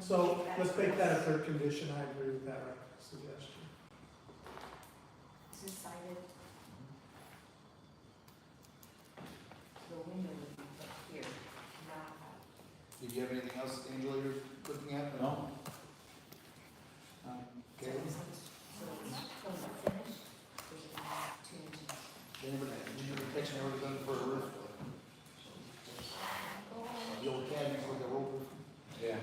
So let's make that a third condition, I agree with that suggestion. Is this sided? The window would be up here, not out. Did you have anything else, Angela, you're looking at? No? Okay. So it's finished, there's about 2 inches. Engineer protection already done for a roof. The old cabins with the rope roof. Yeah.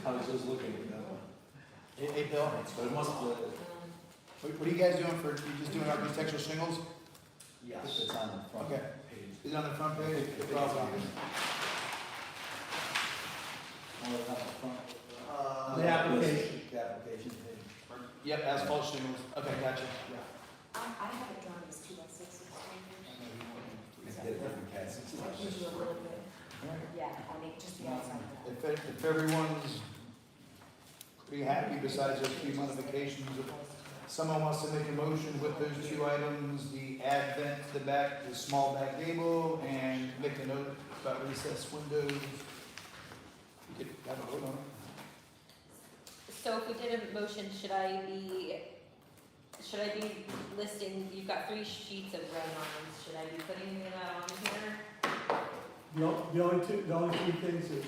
I was just looking at that one. Hey, Bill, But it must, what are you guys doing for, you just doing architectural shingles? yes, it's on the front Okay. page. Is it on the front page? It's It's all on. Oh, it's on the front. The application. The application page. Yep, asphalt shingles. Okay, gotcha. I have it drawn as 2 by 6 It's got different cats. So that gives you a little bit, yeah, I mean, just the outside of that. If everyone's pretty happy besides those few modifications, if someone wants to make a motion with those 2 items, the add vent to the back, the small back gable, and make a note about recessed windows, you could have a vote on it. So if we did a motion, should I be listing, you've got 3 sheets of red lines, should I be putting that on here? The only 3 things is,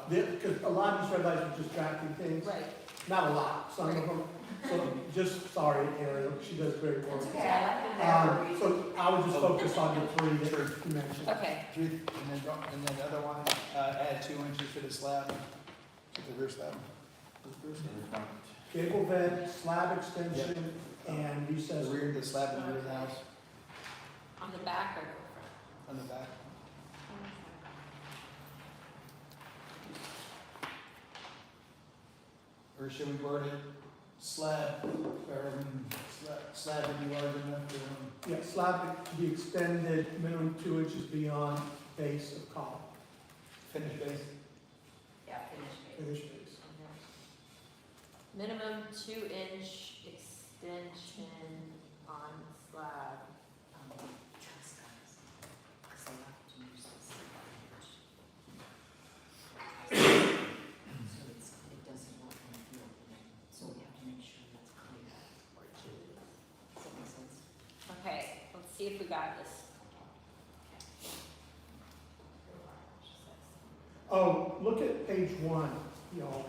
because a lot of these red lights are distracting things. Right. Not a lot, some of them, so just, sorry, Ariel, she does great work. That's okay, I like it there for a reason. So I would just focus on the 3 that you mentioned. Okay, And then the other one, add 2 inches to the slab, to the rear slab. In the front. Gable vent, slab extension, and The recess. rear, the slab in the rear of the house, on the back or the on the back. Or should we word it slab, or slab would be large enough to, Yeah, slab to be extended minimum 2 inches beyond base of column, finish base? Yeah, finished it. finish base. minimum 2-inch extension on slab. Trust us, because they like to use this. So it doesn't work in the field, so we have to make sure that's clear. Does that make sense? Okay, let's see if we got this. Oh, look at page 1, y'all.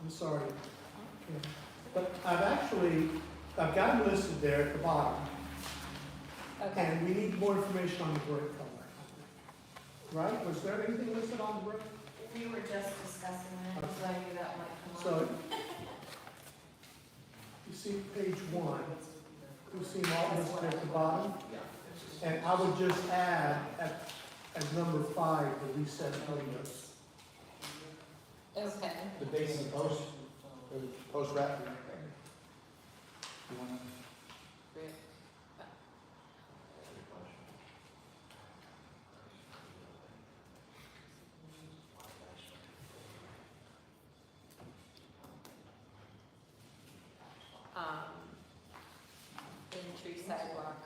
I'm sorry. Okay. But I've got them listed there at the bottom, Okay, and we need more information on the brick color. Right? Was there anything listed on the brick? We were just discussing that, so I knew that might come up. So, you see page 1, you see them all listed at the bottom? And I would just add as number 5, the recessed windows. okay. The base of the post, or the post wrap? You wanna? Great. Entry sidewalk.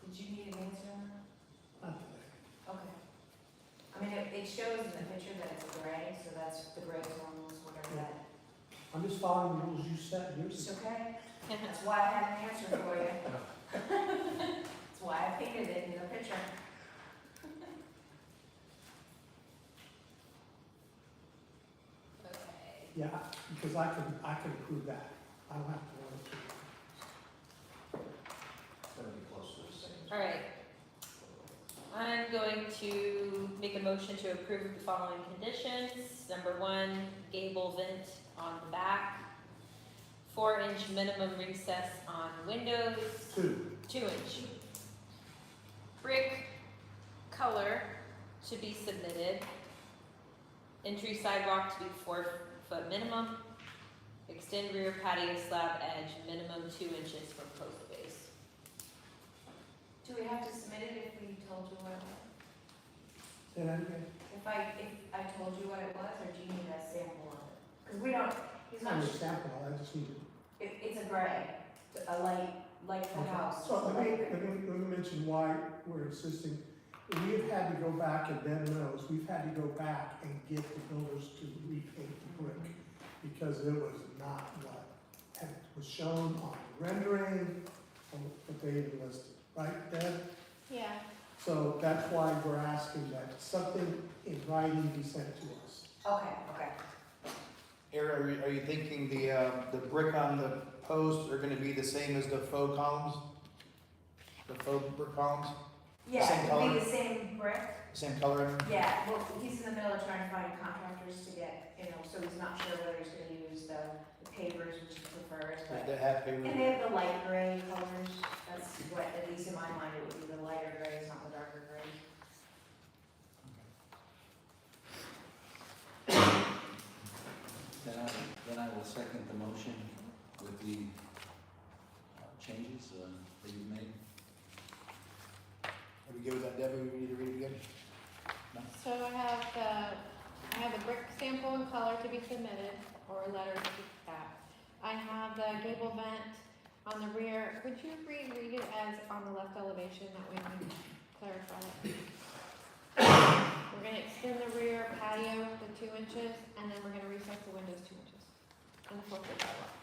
Did you need an answer on that? Not today. Okay. I mean, it shows in the picture that it's gray, so that's the gray tones, whatever that. I'm just following the rules you set years It's ago. okay. That's why I have an answer for you. That's why I painted it in the picture. Okay. Yeah, because I can approve that. I don't have to worry. It's gonna be close to the same. All right. I'm going to make a motion to approve the following conditions. Number 1, gable vent on the back. 4-inch minimum recess on windows. 2. 2-inch. Brick color to be submitted. Entry sidewalk to be 4-foot minimum. Extend rear patio slab edge minimum 2 inches from post base. Do we have to submit it if we told you what it was? Say that again. If I told you what it was, or do you need a sample of it? Because we don't, he's It's not not, a sample, I just need to. it's a gray. a light, like the Okay. house. So let me mention why we're insisting. We have had to go back, and Ben knows, we've had to go back and get the builders to repaint the brick because it was not what was shown on the rendering, on what they had listed, right, Deb? Yeah. So that's why we're asking that something in writing be sent to us. Okay. Aaron, are you thinking the brick on the post are gonna be the same as the faux columns? The faux brick columns, Yeah, Same it'd color? be the same brick. same color? Yeah, well, he's in the middle of trying to find contractors to get, so he's not sure whether he's gonna use the pavers, which he prefers, but. The hat paper? And they have the light gray colors, that's what, at least in my mind, it would be the lighter grays, not the darker grays. Then I will second the motion with the changes that you've made. Are we good with that, Debbie? We need to read it again? So I have the brick sample and color to be submitted, or a letter to that. I have the gable vent on the rear. Would you read it as on the left elevation? That way we can clarify it. We're gonna extend the rear patio to 2 inches, and then we're gonna recess the windows 2 inches. And the 4-foot sidewalk.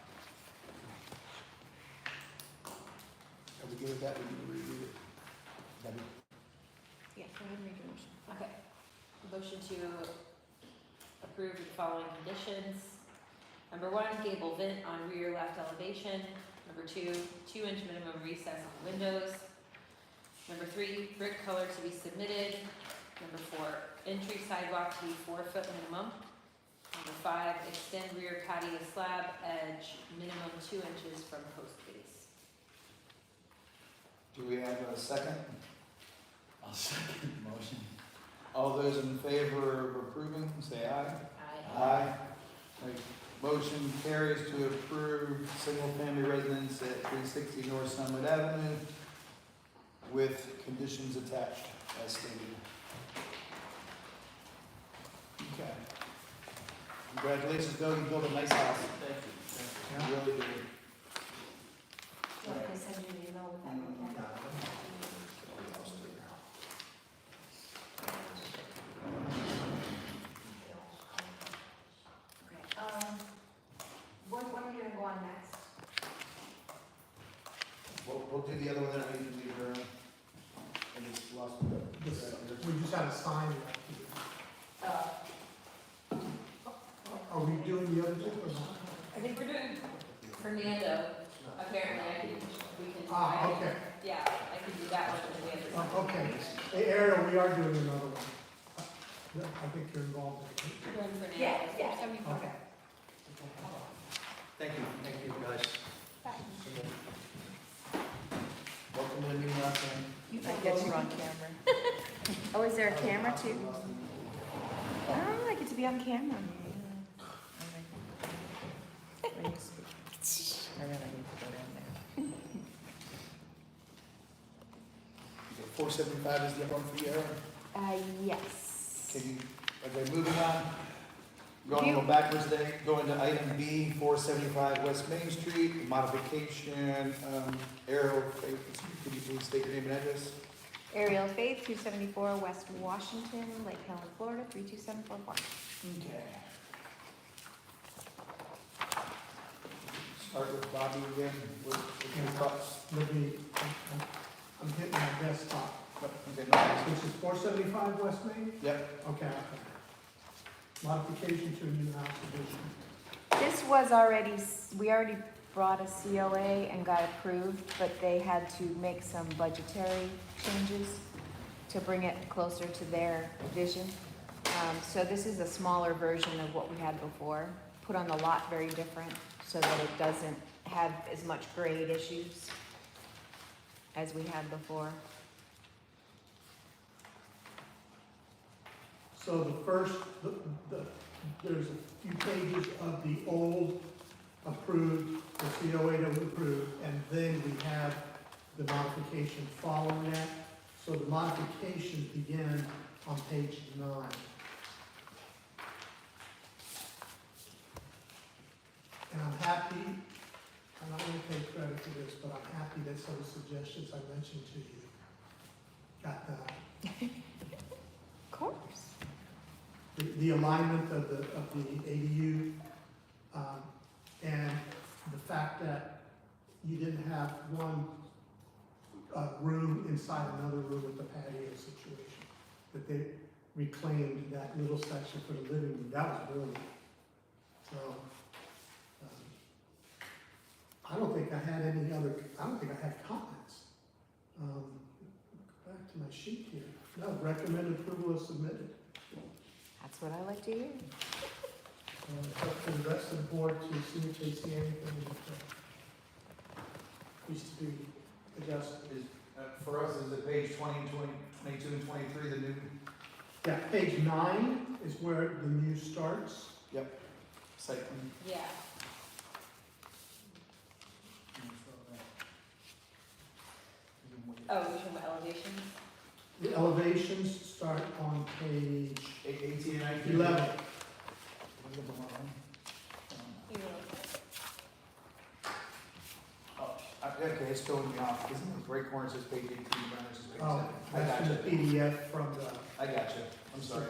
Are we good with that? We need to reread it. Debbie? Yeah, go ahead and read your motion. Okay. Motion to approve the following conditions. Number 1, gable vent on rear left elevation. Number 2, 2-inch minimum recess on windows. Number 3, brick color to be submitted. Number 4, entry sidewalk to be 4-foot minimum. Number 5, extend rear patio slab edge minimum 2 inches from post base. Do we have a second? I'll second the motion. All those in favor of approving, say aye. Aye. Right. Motion carries to approve single-family residence at 360 North Summit Avenue with conditions attached as stated. Okay. Congratulations, Bill, you built a nice house. Thank You really did. So I'm gonna send you an email with that. Okay, when are we gonna go on next? We'll do the other one that we can leave her. I just lost We just gotta sign that. Are we doing the other two or not? I think we're doing Fernando. Apparently, we can. Okay. Yeah, I can do that one and we have to. Okay. Hey, Ariel, we are doing another one. I think you're involved in it. Doing Fernando. Yeah. 74. Okay. Thank you guys. Welcome to the meeting, Roxanne. I get you on camera. Oh, is there a camera too? Oh, I get to be on camera. When you speak. I really need to go down there. 475 is the one for you, Aaron? Yes. Can you, okay, moving on. Going a little backwards today, going to item B, 475 West Main Street, modification, Ariel, could you please state your name and address? Ariel Faith, 274 West Washington, Lake Helen, Florida, 32744. Okay. Start with Bobby again, with your thoughts. Let me, I'm hitting my desktop. Okay, no, This is 475 West Main? yep, Okay. Modification to a new house addition. This was already, we already brought a COA and got approved, but they had to make some budgetary changes to bring it closer to their vision. So this is a smaller version of what we had before, put on the lot very different so that it doesn't have as much grade issues as we had before. So the first, there's a few pages of the old approved, the COA that was approved, and then we have the modification following that. So the modifications begin on page 9. And I'm happy, I'm not gonna take credit for this, but I'm happy that some of the suggestions I mentioned to you got done. Of course. The alignment of the ADU, and the fact that you didn't have one, room inside another room with the patio situation. That they reclaimed that little section for the living room, that was brilliant. So, I don't think I had comments. Go back to my sheet here. No, recommend approval as submitted. That's what I like to hear. It's up to the rest of the board to see if they see anything that needs to be adjusted. For us, is it page 20, 22, and 23, the new Yeah, page 9 is where the new starts. site plan? Yeah. Oh, you're talking about elevations? The elevations start on page 18 and 19? 11. Okay, it's throwing me off, because in the right corner it says page 18, Brian, it says page 7. Oh, I that's got from the you. PDF from the. I got you, I'm sorry.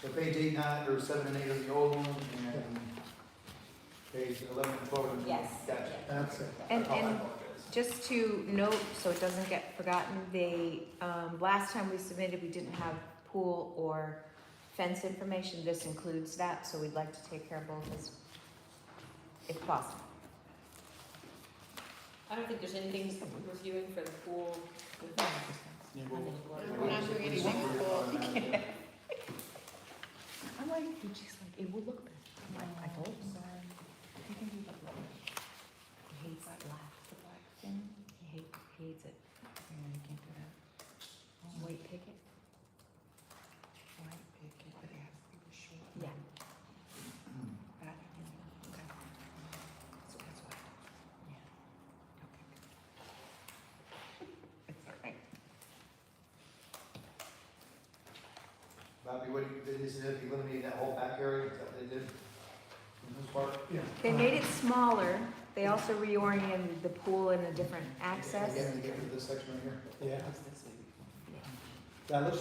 So page 8, 9, or 7 and 8 are the old one, and page 11 and 12 are the new. Yes. Gotcha. That's it. And, I and apologize. just to note, so it doesn't get forgotten, they, last time we submitted, we didn't have pool or fence information. This includes that, so we'd like to take care of both as, if possible. I don't think there's anything worth doing for the pool with Yeah, we'll- We're not doing anything with pool. I'm like, she's like, it will look better. I'm like, I told him. You can do that. He hates black, the black thing. He hates it. And you can't do that. White picket. White picket, but it has to be short. Yeah. That, okay. So that's why. Yeah. Okay, good. It's all right. Bobby, what do you, did this eliminate that whole back area, is that what they did? In this part? Yeah. They made it smaller. They also reoriented the pool in a different access. Again, to get rid of this section right here? Yeah. Yeah, it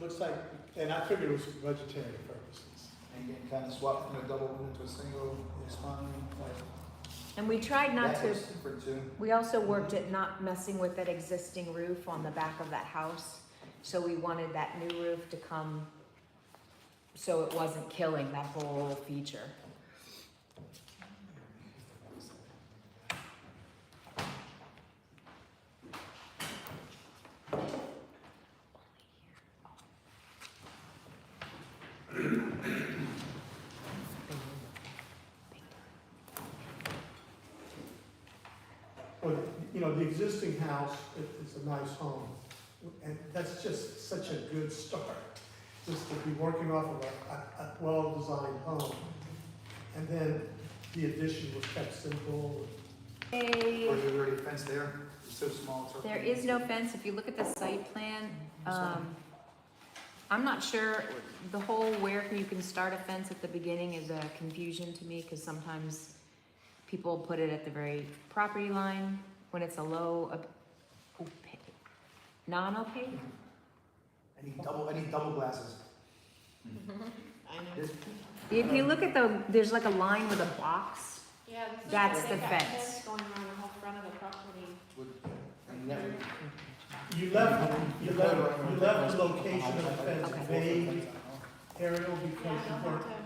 looks like, and I figured it was for budgetary purposes. And getting kind of swapped from a double window to a single, it's fine. And we tried not That to, looks different too. we also worked at not messing with that existing roof on the back of that house. So we wanted that new roof to come so it wasn't killing that whole feature. Well, you know, the existing house, it's a nice home, and that's just such a good start. Just to be working off of a well-designed home. And then the addition was kept simple. Or is there already a fence there? It's so small. It's There is no fence. If you look at the site plan, I'm not sure, the whole where you can start a fence at the beginning is a confusion to me, because sometimes people put it at the very property line when it's a low, non-opaque. I need double glasses. I know. This- If you look at there's like a line with a box. Yeah, this is That's where they the got fence. Going around the whole front of the property. and that would- You left the location of the fence Okay. vague, Ariel, Yeah, because you I'll weren't have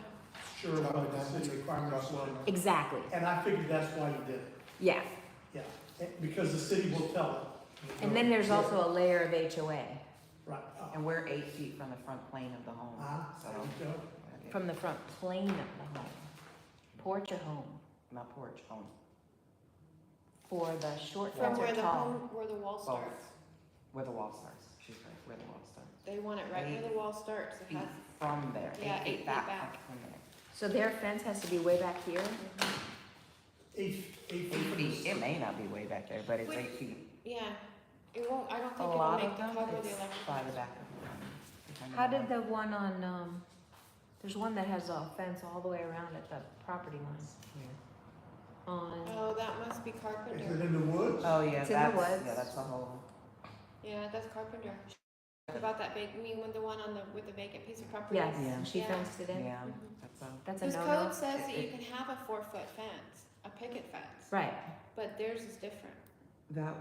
sure what the city requirements were. Exactly, And I figured that's why you did it, yeah. yeah, because the city will tell it. And then there's also a layer of HOA Right. And we're 8 feet from the front plane of the home, so. There you go. from the front plane of the home. Porch or home? Not porch, home. For the short From fence where or the tall? home, where the wall Both. starts. Where the wall starts. She's right, where the wall starts. They want it right where the wall starts. It Feet has, from there, Yeah, 8 8 feet feet back back. from there. So their fence has to be way back here? 8 8 feet. feet, it may not be way back there, but it's Would- 8 feet. yeah, it won't, I don't A think it'll lot make of the them, cover of the it's electrical. by the back of the home. How did the one on, there's one that has a fence all the way around at the property line Here. on, Oh, be Carpenter. Is it in the woods? Oh, yeah, It's in the that's, woods. yeah, that's a whole, Yeah, that's Carpenter. About that big, I mean, with the one on the, with the vacant piece of property. Yes, Yeah. she Yeah. fenced it in. yeah, Mhm. that's a, That's a This no-no. code says that you can have a 4-foot fence, a picket fence, Right, but theirs is different.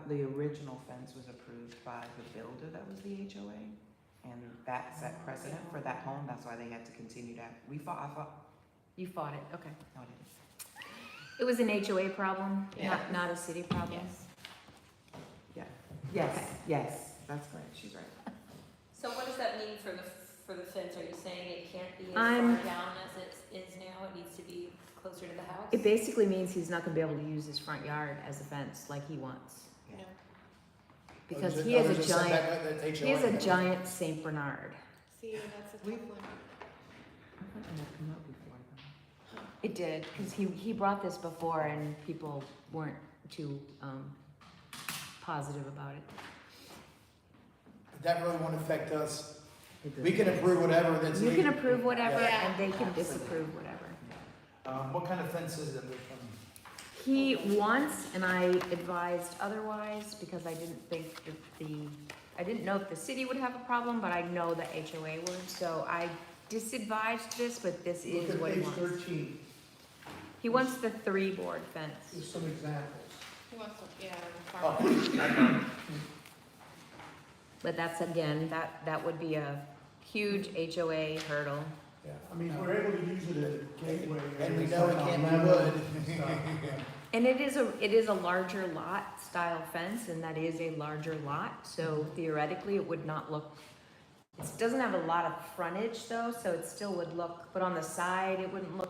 the original fence was approved by the builder that was the HOA. And that set precedent for that home, that's why they had to continue that. I thought, you fought it, okay. no, I didn't. It was an HOA problem, Yeah. not a city problem? Yes. Yeah, yes, Okay. yes, that's right, she's right. So what does that mean for the fence? Are you saying it can't be as I'm- far down as it is now? It needs to be closer to the house? It basically means he's not gonna be able to use his front yard as a fence like he wants. No. Because There's he has there's a giant, setback, that's he has a HOA. giant Saint Bernard. See, that's a tough one. I thought it had come up before, though. It did, because he brought this before and people weren't too, positive about it. That really won't affect us. It We can doesn't. approve whatever that's. You can approve whatever Yeah. and they can disapprove whatever. What kind of fence is it? He wants, and I advised otherwise, because I didn't think that I didn't know if the city would have a problem, but I know the HOA would, so I disadvised this, but this Look is at what he page wants. 13, He wants the 3-board fence. there's some examples. He wants to, yeah, Oh, farm. But that's, again, that would be a huge HOA hurdle. Yeah, I mean, we're able to use it as a gateway. And we areas know like it on can't be Level wood. and stuff, yeah. And it is a larger lot style fence, and that is a larger lot, so theoretically it would not look, it doesn't have a lot of frontage though, so it still would look, but on the side, it wouldn't look,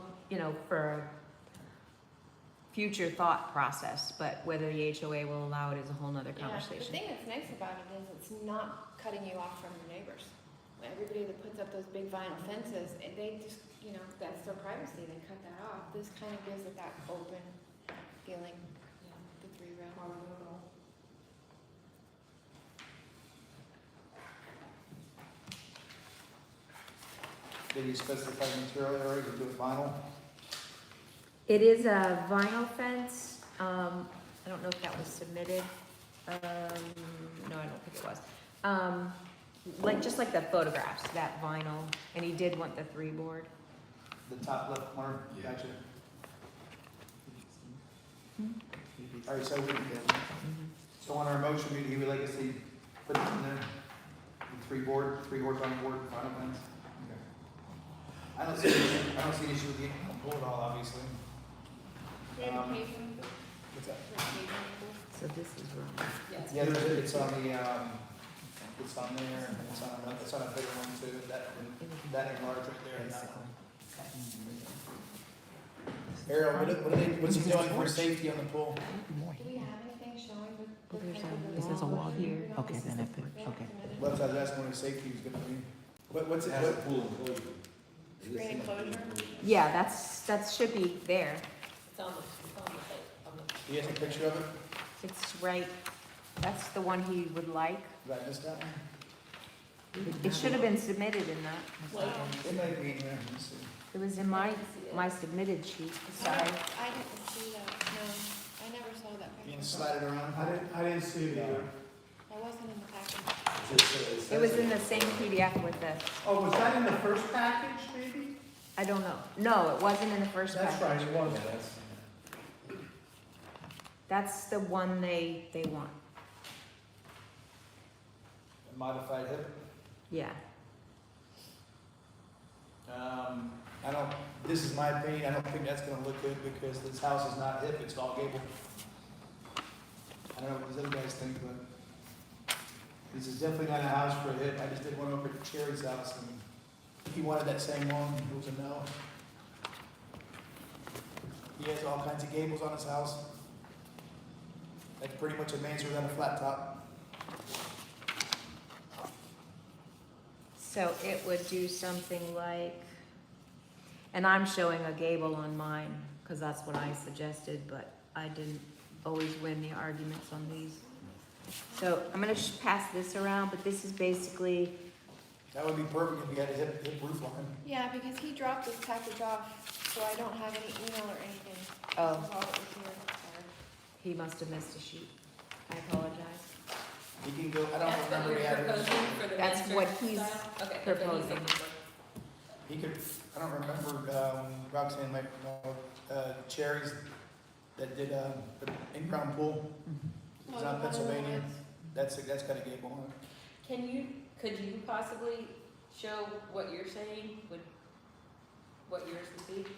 for a future thought process, but whether the HOA will allow it is a whole nother Yeah, the conversation. thing that's nice about it is it's not cutting you off from your neighbors. Everybody that puts up those big vinyl fences, they just, that's their privacy, they cut that off. This kind of gives it that open feeling, the 3-rail. Did you specify material area to do it vinyl? It is a vinyl fence, I don't know if that was submitted, no, I don't think it was. Just like the photographs, that vinyl, and he did want the 3-board. The top left corner? Yeah. Gotcha. All right, so on our motion, he would like us to put it in there, the 3-board on board, final fence. I don't see an issue with the pull it all, obviously. Dedication, What's that? So this is wrong. Yeah, it's on the, it's on there, and it's on a bigger one too, that enlarged right there. and that one. Ariel, what's he doing for safety on the pool? do we have anything showing the There's type of this is a wall here. Okay, then if it, okay. Well, I was asking what his safety was gonna be. What's it, Has a what, pool enclosure. Screen enclosure? Yeah, that should be there. It's on the site, on the. he has a picture of it? It's right, that's the one he would like. Did I miss that one? It should have been submitted in that. It might be in there, let me see. It was in my submitted sheet, I sorry. didn't see that, no, I never saw that You can picture. slide it around. I didn't see it either. That wasn't in the package. It was in the same PDF with the, Oh, was that in the first package, maybe? I don't know. No, it wasn't in the first That's package. right, it was. That's the one they want. A modified hip. Yeah. This is my opinion, I don't think that's gonna look good because this house is not hip, it's all gable. I don't know what these other guys think, but this is definitely not a house for a hip. I just did one over at Cherry's house and he wanted that same one, it was a no. He has all kinds of gables on his house. That's pretty much a mansard without a flat top. So it would do something like, and I'm showing a gable on mine, because that's what I suggested, but I didn't always win the arguments on these. So I'm gonna pass this around, but this is basically, That would be perfect if you had a hip roof line. Yeah, because he dropped this package off, so I don't have any email or anything. Oh. This is all that was here. Sorry. He must have missed a sheet. I apologize. He can go, I That's don't what remember you're the address. proposing for the That's master what he's style? Okay, that's what he's proposing. looking for. He could, I don't remember, Roxanne, like, Cherries that did, the in-ground pool. It's Oh, on the Pennsylvania. ones. That's got a gable on it. Could you possibly show what you're saying, what yours would be?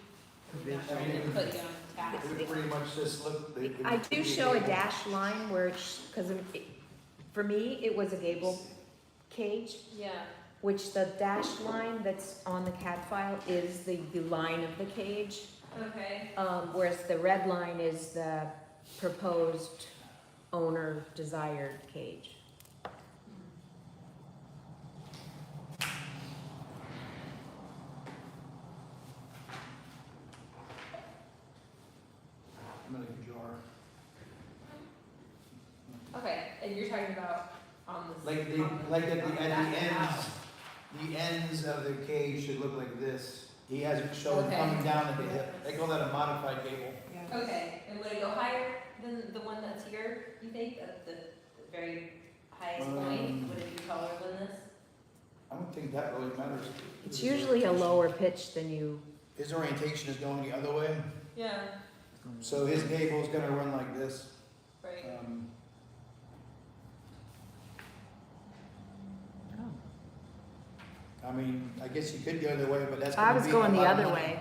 I'm not trying to put you on task. It would pretty much just look. I do show a dash line where, because for me, it was a gable cage, Yeah, which the dash line that's on the CAD file is the line of the cage. okay. Whereas the red line is the proposed owner desired cage. I'm gonna jar. Okay, and you're talking about on the. Like at the ends of the cage should look like this. He has it showing Okay. coming down at the hip. They call that a modified gable. Okay, and would it go higher than the one that's here, you think, at the very highest point? Would it be taller than this? I don't think that really matters. It's usually a lower pitch than you, His orientation is going the other way, Yeah, so his gable is gonna run like this. right. I mean, I guess you could go the other way, but that's I gonna was be a going the lot of other money. way.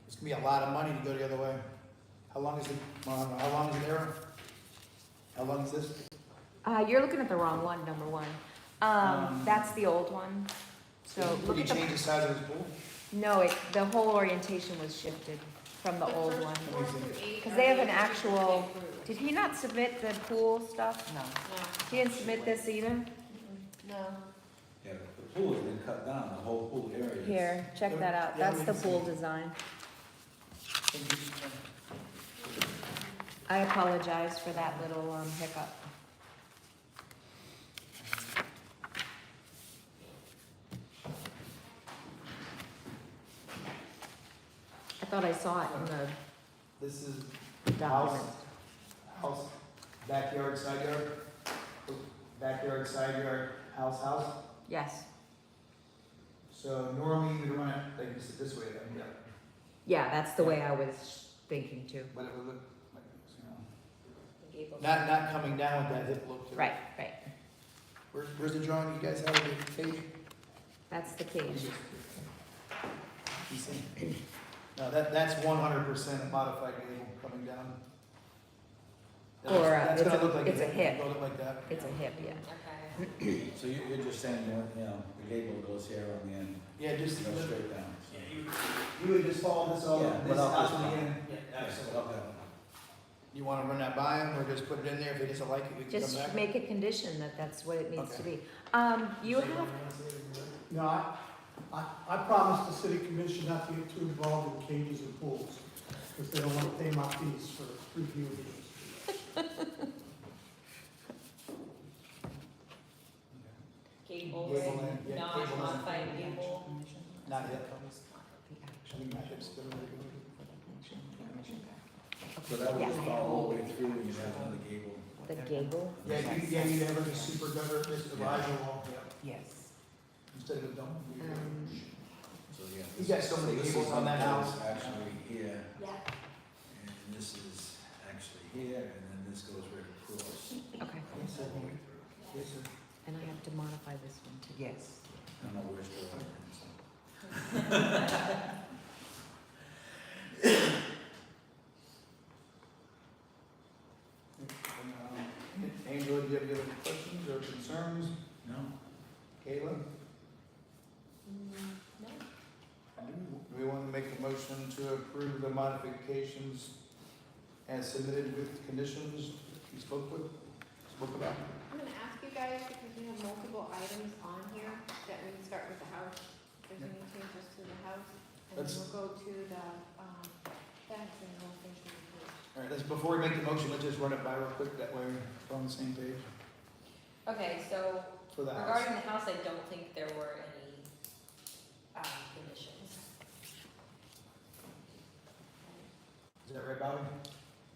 It's gonna be a lot of money to go the other way. How long is it, how long is the arrow? How long is this? You're looking at the wrong one, number one. That's the old one. So look Did he at the, change the size of his pool? no, the whole orientation was shifted from the old one. Four through eight 'Cause are they have an the actual- approved. Did he not submit the pool stuff? No. No, He didn't submit this either? no. Yeah, the pool has been cut down, the whole pool area is. Here, check that out. Yeah, That's we the can pool see. design. I apologize for that little hiccup. I thought I saw it in This is the house, document. house, backyard, side yard, backyard, side yard, house. Yes. So normally you would run it like this way, then, yeah, Yeah, that's the way I was thinking too. but it would look like this, you know. The gable. Not coming down with that hip look to it. Right, right. Where's the drawing you guys have of the cage? That's the cage. You see? No, that's 100% a modified gable coming down. Or, That's gonna it's a- look like it's a hip. It'll look like that. It's a hip, yeah. Okay. So you're just saying, you know, the gable goes here on the end, Yeah, just, goes straight down. you would just follow this all, Yeah, this without out this to the part. end. Yeah, absolutely. Okay. You wanna run that by him, or just put it in there, if he doesn't like it, we can come Just back? make a condition that that's what it needs to Okay. be. You have, No, I promised the city commission not to get too involved in cages and pools, because they don't want to pay my fees for reviewing these. Gable, Gable right? and- yeah, Not gable and- modified gable. Not yet. I mean, my hips still really good. So that would Yeah. just follow all the way through and you have another gable. the gable. Yeah, you have like a super gutter, just the riser wall, yeah, Yes. instead of a dome. So yeah. You got so many this is gables on that one house. goes Actually here, Yeah. and this is actually here, and then this goes right across. Okay. Yes, sir. Yes, sir. And I have to modify this one too. Yes. I don't know where's the other one, so. Angela, do you have any other questions or concerns? No? Kayla? No. Do we want to make a motion to approve the modifications as submitted with conditions we spoke about? I'm gonna ask you guys, because we have multiple items on here, that we can start with the house, if there's any changes to the house. And then Let's- we'll go to the, fence and we'll finish with the page. All right, let's, before we make the motion, let's just run it by real quick, that way we're on the same page Okay, so for the house. regarding the house, I don't think there were any, conditions. Is that right, Bobby?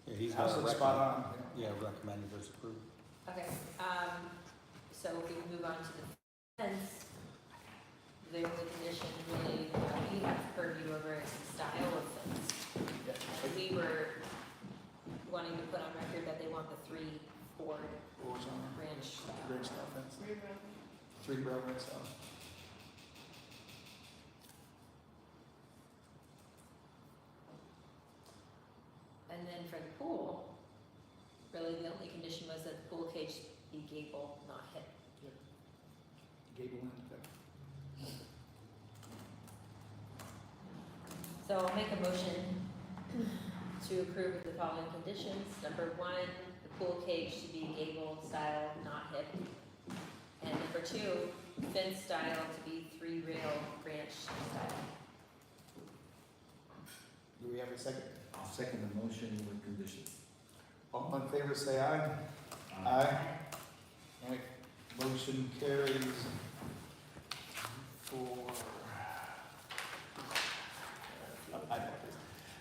Yeah, he's house gonna looks spot on. Yeah, recommended as approved. Okay, so if we move on to the fence, the only condition really, we have purview over its style of fence. Yeah. We were wanting to put on record that they want the 3 board Horizontal, branch style. branch style fence, 3 rail branch style. And then for the pool, really the only condition was that the pool cage be gable, not hip. Gable end, okay. So I'll make a motion to approve with the following conditions. Number 1, the pool cage to be gable style, not hip. And number 2, fence style to be 3 rail branch style. Do we have a second? I'll second the motion with conditions. All in favor, say aye. Aye. Alright, motion carries for.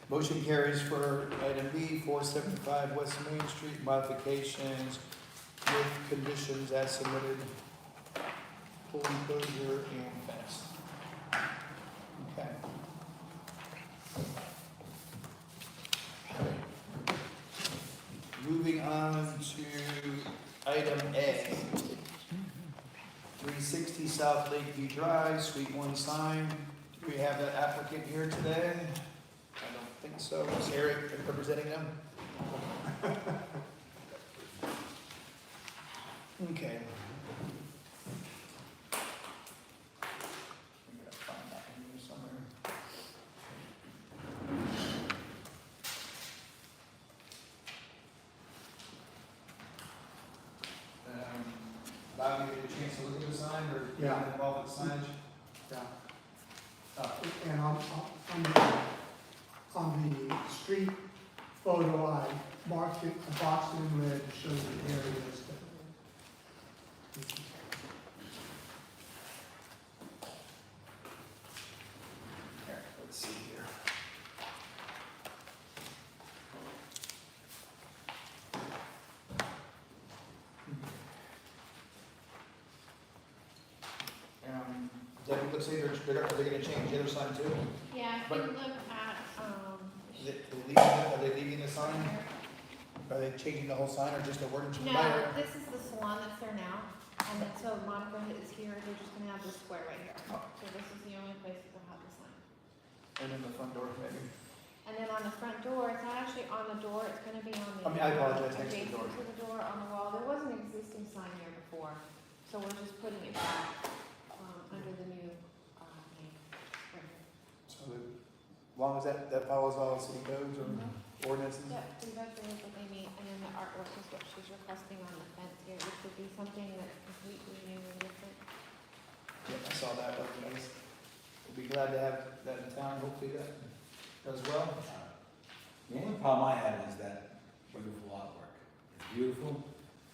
Motion carries for item B, 475 West Main Street modifications with conditions as submitted. Pool enclosure and fence. Okay. Moving on to item A. 360 South Lakeview Drive, Suite 1 sign. Do we have the applicant here today? I don't think so. Is Eric representing them? Okay. We gotta find that in here somewhere. Bob, you get a chance to look at the sign or Yeah. get involved with the signage? Yeah. Uh, And on the street photo, I marked it, I boxed it in red to show the areas that. Here, let's see here. Debbie, looks like are they gonna change the other sign too? Yeah, if you look at, Are they leaving the sign? Are they changing the whole sign or just the wording from the no, banner? this is the salon that's there now, and then so Monica is here, they're just gonna have this square right here. Oh. So this is the only place that will have the sign. And then the front door maybe? And then on the front door, it's not actually on the door, it's gonna be on the. I mean, I apologize, next to the Adjacent door. to the door on the wall, there was an existing sign there before, so we're just putting it back, under the new, name. Right here. So as long as that follows all city codes or ordinances? Yep, the vegetables that they meet, and then the artwork is what she's requesting on the fence here, which would be something that's completely new and different. Yeah, I saw that, but we'll be glad to have that in town, hopefully that does well. The only problem I had is that beautiful artwork. It's beautiful,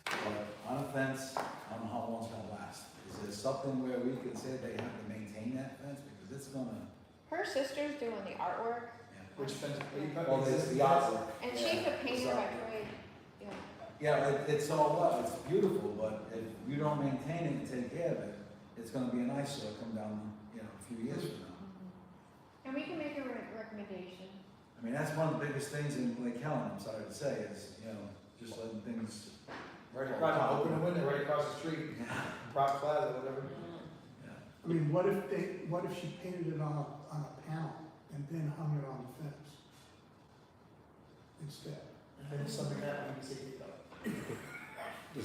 but on a fence, I don't know how long it's gonna last. Is there something where we could say they have to maintain that fence, because it's gonna, Her sister's doing the artwork, Which fence, are you well, putting? there's the artwork. and Yeah, she's a painter by so- trade, yeah. Yeah, it's all well, it's beautiful, but if you don't maintain it and take care of it, it's gonna be an eyesore come down, a few years from now. And we can make a recommendation. I mean, that's one of the biggest things in Lake Helen, I'm sorry to say, is, just letting things. Right across, open a window right across the street, Rock Plaza, whatever. Yeah. I mean, what if she painted it on a panel and then hung it on the fence instead? And then something happened, you can see it go. Is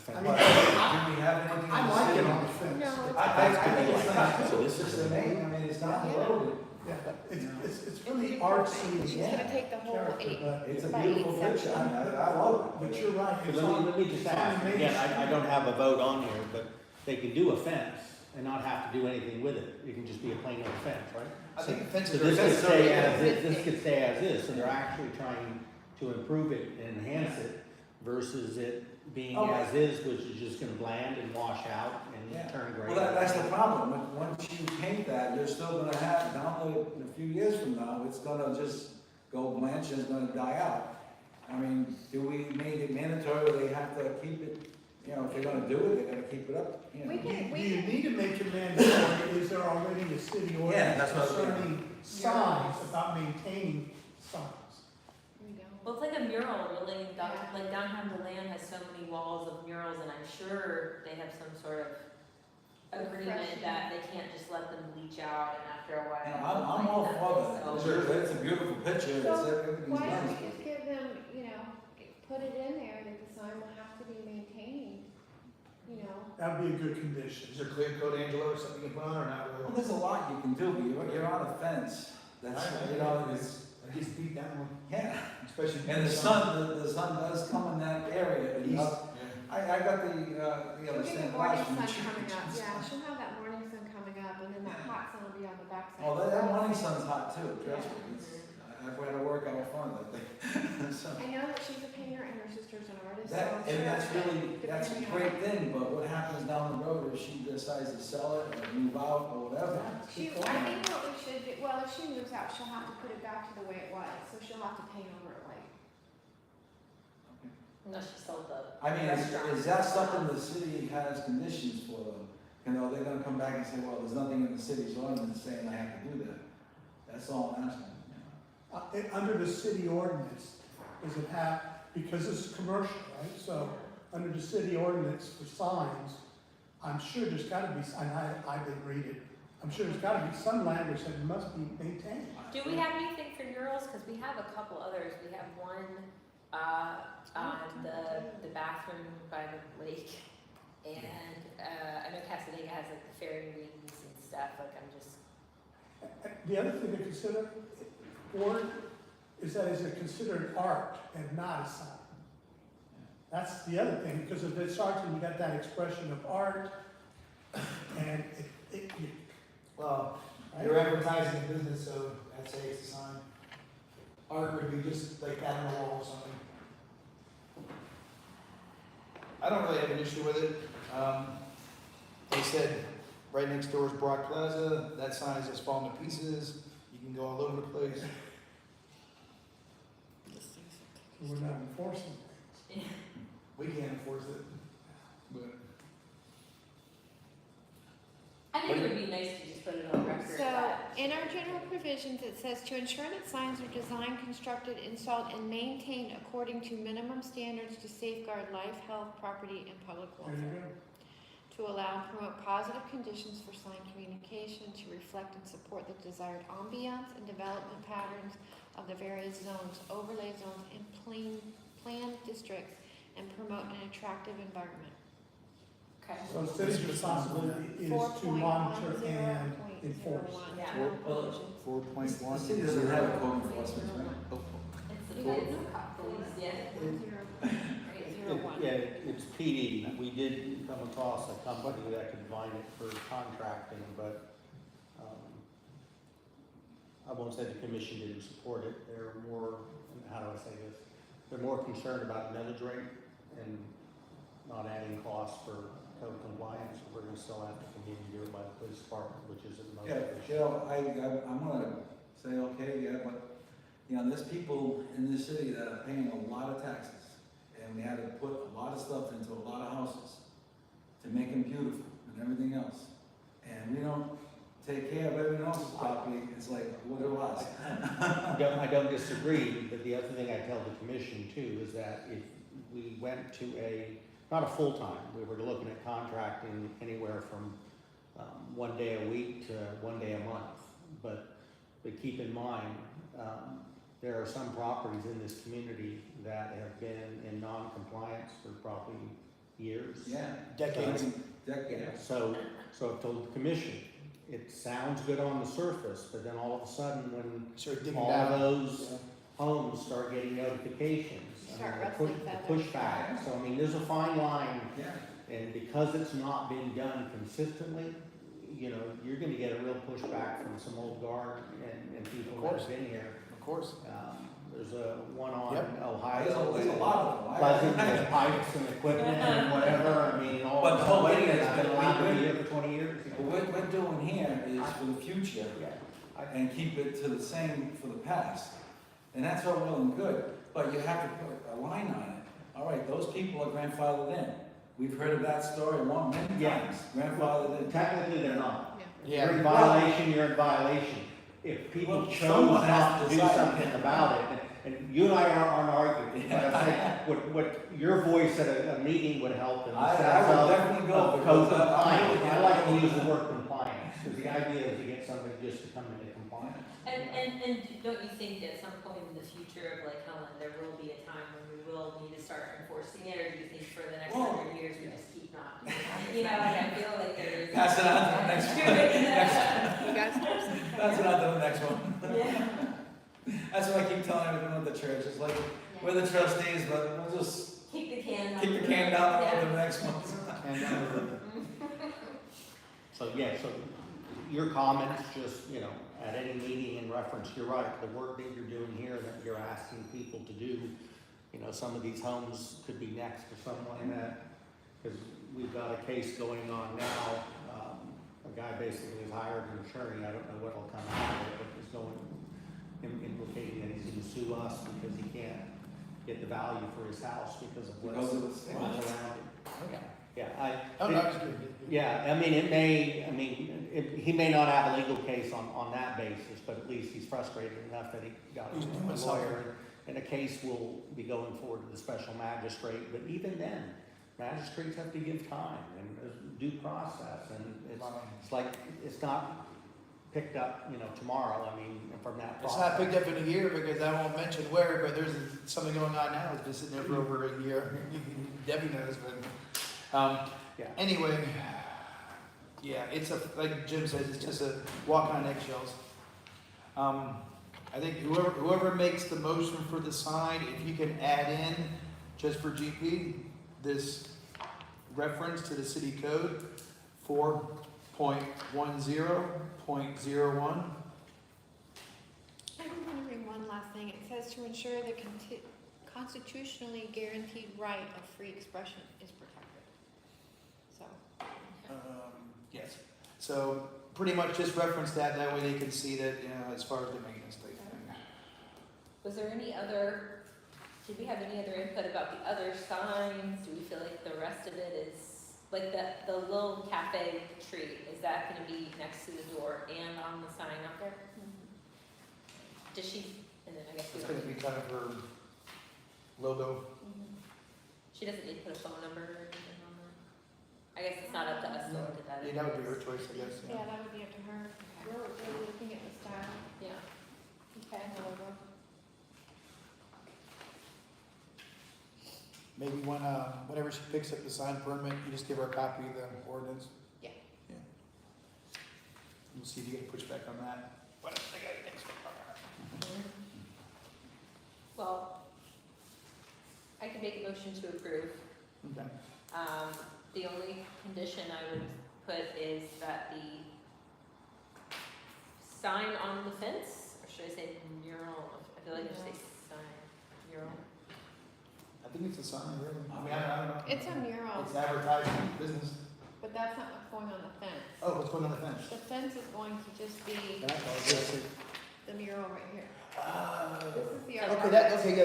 the I fence? mean, Do we have anything? I like it on the fence. No, I think it's nice, So too. this It's just is- the name, I mean, it's not loaded. Yeah, it's really artsy. She's gonna take the whole character, 8 but- It's a by beautiful 8 picture, sections. I love But it. you're right. But it's let on- me just it's on ask, Main again, I Street. don't have a vote on here, but they can do a fence and not have to do anything with it. It can just be a plain old fence, right? I think the So fences are. this could fences are- stay as is, this could stay as is, so they're actually trying to improve it and enhance it versus it being Oh. as is, which is just gonna bland and wash out Yeah. and turn gray. Well, that's the problem, once you paint that, you're still gonna have, down the, in a few years from now, it's gonna just go blanch and it's gonna die out. I mean, do we make it mandatory, they have to keep it, you know, if they're gonna do it, they're gonna keep it up, you know? We Do can, you we can, need to make it mandatory? Is there already a city Yeah, ordinance that's what I was concerning signs about maintaining signs? we don't. Well, it's like a mural, really, Yeah. like downtown Deland has so many walls of murals, and I'm sure they have some sort of agreement that they can't just let them bleach out, and after a while. You know, I'm all for So- that, it's a beautiful picture, it's, So, everything's why don't nice. we just give them, you know, put it in there that the sign will have to be maintained, you know? That'd be a good condition. Is there clear code, Angela, or something you can put on, or not Well, really? there's a lot you can do, but you're on a fence, that's, you know, it's, I just beat that one, yeah. especially. And the sun does come in that area, and East, up, I got the other We'll get the stand morning glass from sun the coming up, chickens. yeah, she'll have that morning sun coming up, and then that hot sun will be on the backside. Oh, that morning sun's hot too, trust me, I've had to work out front of that thing, so. I know that she's a painter and her sister's an artist, so That, I'm and sure that's really, that's a depending on- great thing, but what happens down the road if she decides to sell it or move out or whatever? I think what we should do, well, if she moves out, she'll have to put it back to the way it was, so she'll have to paint over it white. No, she sold the. I mean, is that something the city has conditions for them? You know, they're gonna come back and say, well, there's nothing in the city's ordinance saying I have to do that. That's all I'm asking, you know. Under the city ordinance, does it have, because this is commercial, right? So, under the city ordinance for signs, I'm sure there's gotta be, and I didn't read it, I'm sure there's gotta be some language that must be maintained. Do we have anything for murals? Cause we have a couple others. We have one, on the bathroom by the lake. And, I know Casadega has like the fairy rings and stuff, like I'm just, The other thing to consider, or is that is it considered art and not a sign? That's the other thing, because if it's art, then you got that expression of art, and Well, right? you're advertising a business, so I'd say it's a sign. Art would be just like that on the wall or something. I don't really have an issue with it. They said right next door is Brock Plaza, that sign is just falling to pieces, you can go all over the place. We're not enforcing things. We can't enforce it, but. I think it would be nice to just put it on record So, that. in our general provisions, it says to ensure that signs are designed, constructed, installed, and maintained according to minimum standards to safeguard life, health, property, and public There you welfare. To allow and promote positive conditions for sign communication, to reflect and support the desired ambiance and development patterns of the various zones, overlay zones, and planned districts, and promote an attractive environment. Okay. So city's responsibility is to monitor and enforce. 4.10.01, Yeah. general provisions. 4.1. The city doesn't have a code enforcement, right? It's the police, yeah. 0.01. Yeah, it's PD. We did come across a company that could find it for contracting, but, I won't say the commission didn't support it. They're more, how do I say this? They're more concerned about millage rate and not adding costs for code compliance. We're gonna still have to continue to do it by the police department, which is the most. Yeah, Joe, I'm gonna say, okay, yeah, but, you know, there's people in this city that are paying a lot of taxes, and we had to put a lot of stuff into a lot of houses to make them beautiful and everything else. And we don't take care of everyone else's property, it's like, what do us? I don't disagree, but the other thing I tell the commission too is that if we went to not a full-time, we were looking at contracting anywhere from 1 day a week to 1 day a month. But keep in mind, there are some properties in this community that have been in non-compliance for probably years. Yeah. Decades. Decades. So I've told the commission, it sounds good on the surface, but then all of a sudden when Start digging all down. those homes start getting notifications, Start the rustling feathers. pushback. So I mean, there's a fine line, Yeah. and because it's not been done consistently, you know, you're gonna get a real pushback from some old guard and people that have been here. Of course. There's a one on Yep. Ohio. There's a lot of them. Pleasant, with pipes and equipment and whatever, I mean, all. But the whole thing is it's been that allowed to we- be here for 20 years. What we're doing here is for the future Yeah. and keep it to the same for the past. And that's all well and good, but you have to put a line on it. All right, those people are grandfathered in. We've heard of that story many Yeah. times, grandfathered in. Technically, they're not. Yeah. You're in violation, you're in violation. If people Well, chose someone has not to to do decide. something about it, and you and I aren't arguing, but I'm saying, what your voice at a meeting would help in the I sense would of definitely go of because code compliance. I'm- I like to use the word compliance, because the idea is to get somebody just to come into compliance. And don't you think at some point in the future of Lake Helen, there will be a time when we will need to start enforcing it, or do you think for the next Well- 100 years, we just keep not? You know, like I feel like there is. Pass it on to the next one. You guys, Pass it on to the next one. Yeah. That's what I keep telling everyone at the church, it's like, we're the trustees, but we'll just Kick the can. kick the can down the road to the next one. And down the road. So, yeah, so your comments, just, you know, at any meeting in reference, you're right, the work that you're doing here, that you're asking people to do, you know, some of these homes could be next to someone that, because we've got a case going on now, a guy basically has hired an attorney, I don't know what'll come out of it, but he's going, implicating that he's gonna sue us because he can't get the value for his house because of what's Because of the what's state. around it. Okay. Yeah, Oh, no, I'm just kidding. yeah, I mean, it may, he may not have a legal case on that basis, but at least he's frustrated enough that he got He's doing a something. lawyer. And the case will be going forward to the special magistrate, but even then, magistrates have to give time and there's due process, and it's like, it's not picked up, you know, tomorrow, I mean, from that It's process. not picked up in a year because I won't mention where, but there's something going on now. It's been sitting there for over a year. Debbie knows, but, Yeah. anyway, yeah, it's like Jim says, it's just a walk on eggshells. I think whoever makes the motion for the sign, if you can add in, just for GP, this reference to the city code, 4.10.01. I'm wondering one last thing. It says to ensure the constitutionally guaranteed right of free expression is protected. So, Yes, so pretty much just reference that way they can see that, you know, as far as the maintenance type thing. Was there any other, did we have any other input about the other signs? Do we feel like the rest of it is, like the little cafe tree, is that gonna be next to the door and on the sign up there? Does she, and then I guess we It's don't. gonna be kind of her logo. She doesn't need to put a phone number or anything on that? I guess it's not up to us to look at that. Yeah, that would be her choice, I guess, yeah, that would be up to her. We're really looking at the style Yeah. Okay. and the logo. Maybe whenever she picks up the sign permit, you just give her a copy of the ordinance. Yeah. Yeah. We'll see if you get a pushback on that. What else I got next? Well, I could make a motion to approve. Okay. The only condition I would put is that the sign on the fence, or should I say mural? I feel like I should say sign, mural. I think it's a sign, really. I mean, I don't know. It's a mural, It's advertising business. but that's not what's going on the fence. Oh, what's going on the fence? The fence is going to just be Can I apologize? the mural right here. Oh. This is the Okay, artwork. that's a big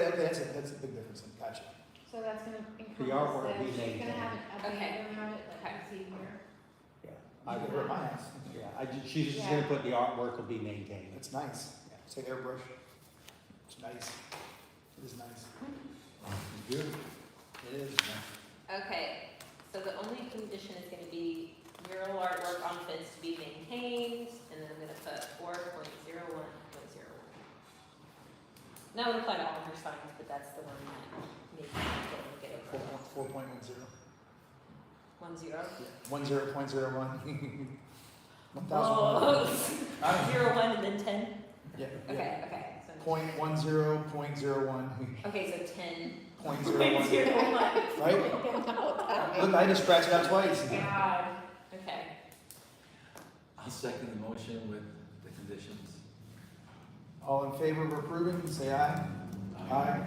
difference, then. Gotcha. So that's gonna encompass artwork will be this. She's gonna have a Okay. band around it like you see here. I can wear my house. She's just gonna put the artwork will be maintained. It's nice. It's like airbrush. It's nice. It is nice. Good. It is. Okay, so the only condition is gonna be mural artwork on fence to be maintained, and then I'm gonna put 4.01.01. That would apply to all her signs, but that's the one that maybe don't get over. 4.10. 10. 10.01. 1001. Oh, 01 and then 10? Yeah. Okay, okay. So .10.01. Okay, so 10. 0.01. 0.01. Right? Look, I just scratched it out twice. God. Okay. I'll second the motion with the conditions. All in favor of approving, say aye. Aye.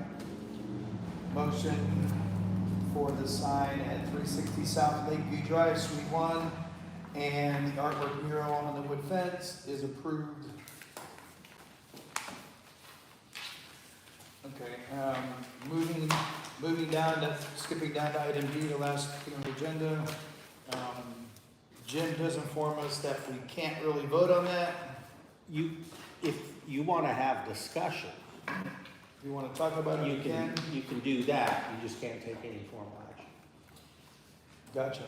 Motion for the sign at 360 South Lakeview Drive, Suite 1, and the artwork mural on the wood fence is approved. Okay, moving down to, skipping down to item D, the last thing on the agenda. Jim does inform us that we can't really vote on that. If you wanna have discussion, If you wanna talk about it, you can do that, you just can't take any formal action. Gotcha.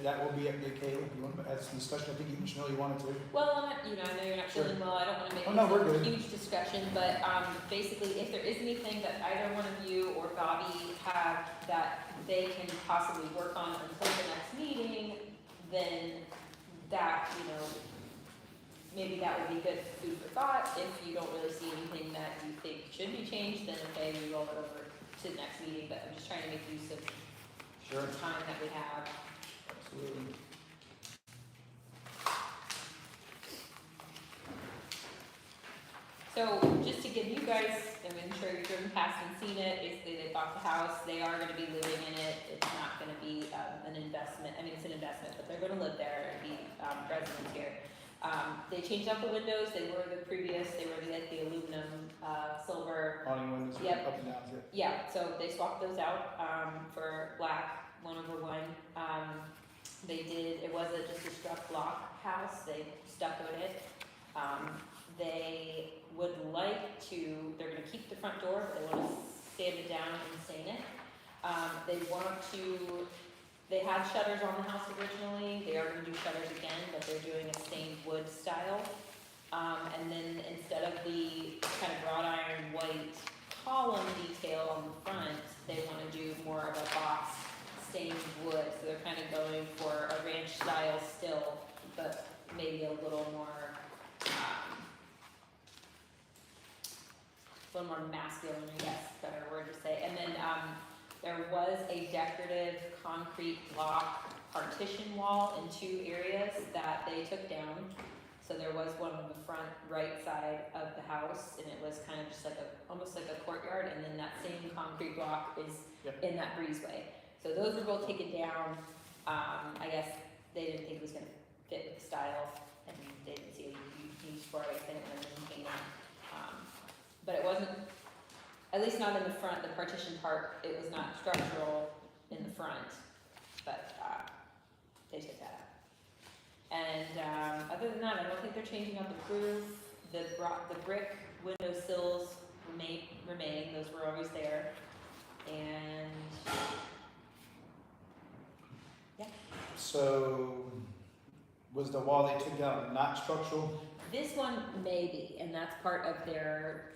That will be at Lake Helen. You want to add some discussion? I think you mentioned you wanted to. Well, I know you're not feeling well, I don't wanna make Oh, no, we're this a good. huge discussion, but, basically, if there is anything that either one of you or Bobby have that they can possibly work on until the next meeting, then that, maybe that would be good food for thought. If you don't really see anything that you think should be changed, then okay, we roll it over to the next meeting, but I'm just trying to make use of Sure. the time that we have. Absolutely. So just to give you guys, I'm sure you've driven past and seen it, basically they bought the house, they are gonna be living in it, it's not gonna be, an investment, it's an investment, but they're gonna live there and be, residents here. They changed out the windows, they were the previous, they were like the aluminum, silver. Awning windows, Yep. up and down, yeah. Yeah, so they swapped those out, for black, 1/1. It was just a struck block house, they stuccoed it. They would like to, they're gonna keep the front door, but they wanna sand it down and stain it. They had shutters on the house originally, they are gonna do shutters again, but they're doing a stained wood style. And then instead of the kind of wrought iron white column detail on the front, they wanna do more of a box stained wood, so they're kind of going for a ranch style still, but maybe a little more, masculine, I guess, better word to say. And then, there was a decorative concrete block partition wall in 2 areas that they took down. So there was one on the front right side of the house, and it was kind of just like almost like a courtyard, and then that same concrete block is Yep. in that breezeway. So those were both taken down. I guess they didn't think it was gonna fit with the style, and they didn't see any use for it, I guess they didn't want to maintain it. But it wasn't, at least not in the front, the partition part, it was not structural in the front, but, they took that out. And, other than that, I don't think they're changing out the roof, the brick window sills remain, those were always there, and, So, was the wall they took out not structural? this one may be, and that's part of their,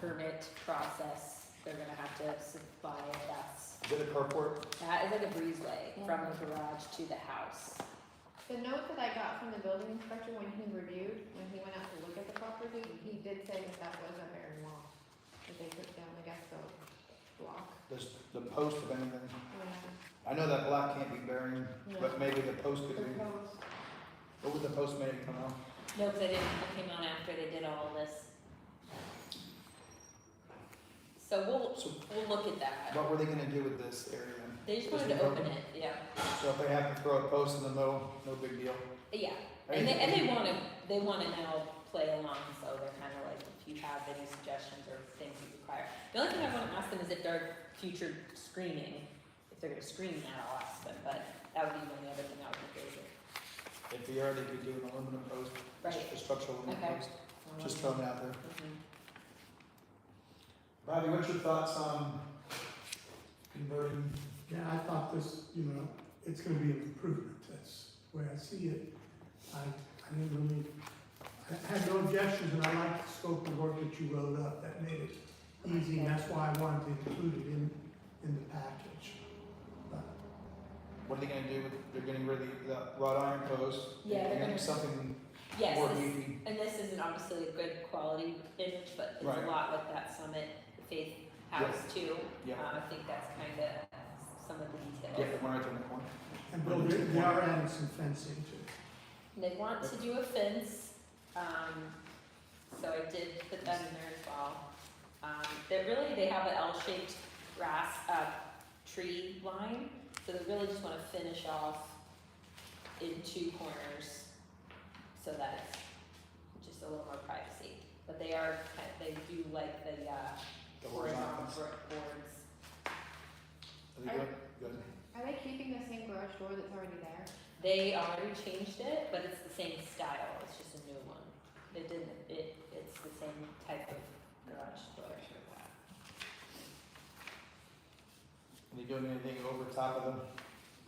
permit process, they're gonna have to supply if that's. Is it a carport? That is like a breezeway from the garage to the house. The note that I got from the building inspector when he went out to look at the property, he did say that was a bearing wall, that they took down, I guess, the block. Does the post of anything? Yeah. I know that block can't be bearing, but maybe the post could be. The post. What would the post make come out? No, because I came on after they did all of this. So we'll look at that. What were they gonna do with this area? They just wanted to open it, yeah. So if they have to throw a post in the middle, no big deal. Yeah, and they wanna now play along, so they're kind of like, if you have any suggestions or things you require. The only thing I wanna ask them is if they're future screening, if they're gonna screen that, I'll ask them, but that would be the only other thing I would think is. If they are, they could do an aluminum post, Right. a structural aluminum Okay. post. Just throwing it out there. Mhm. Bobby, what's your thoughts on converting? Yeah, I thought this, it's gonna be an improvement, that's the way I see it. I had no objections, and I like the scope of work that you wrote up, that made it easy, and that's why I wanted to include it in the package. But What are they gonna do with, they're getting rid of the wrought iron post? Yeah, they're They're gonna- do something Yes, more this- beefy. and this isn't obviously a good quality image, but it's Right. a lot like that Summit Faith House too. Yeah. I think that's kind of some of the details. Yeah, the one right there in the corner. And Bill, they are adding some fencing too. They want to do a fence, so I did put that in there as well. They have an L-shaped grass, tree line, so they really just wanna finish off in 2 corners, so that it's just a little more privacy. but they are, they do like the, The horizontal horizontal. brick boards. Are they good? Are they keeping the same garage door that's already there? They already changed it, but it's the same style, it's just a new one. It didn't, it's the same type of garage door. Are they doing anything over top of the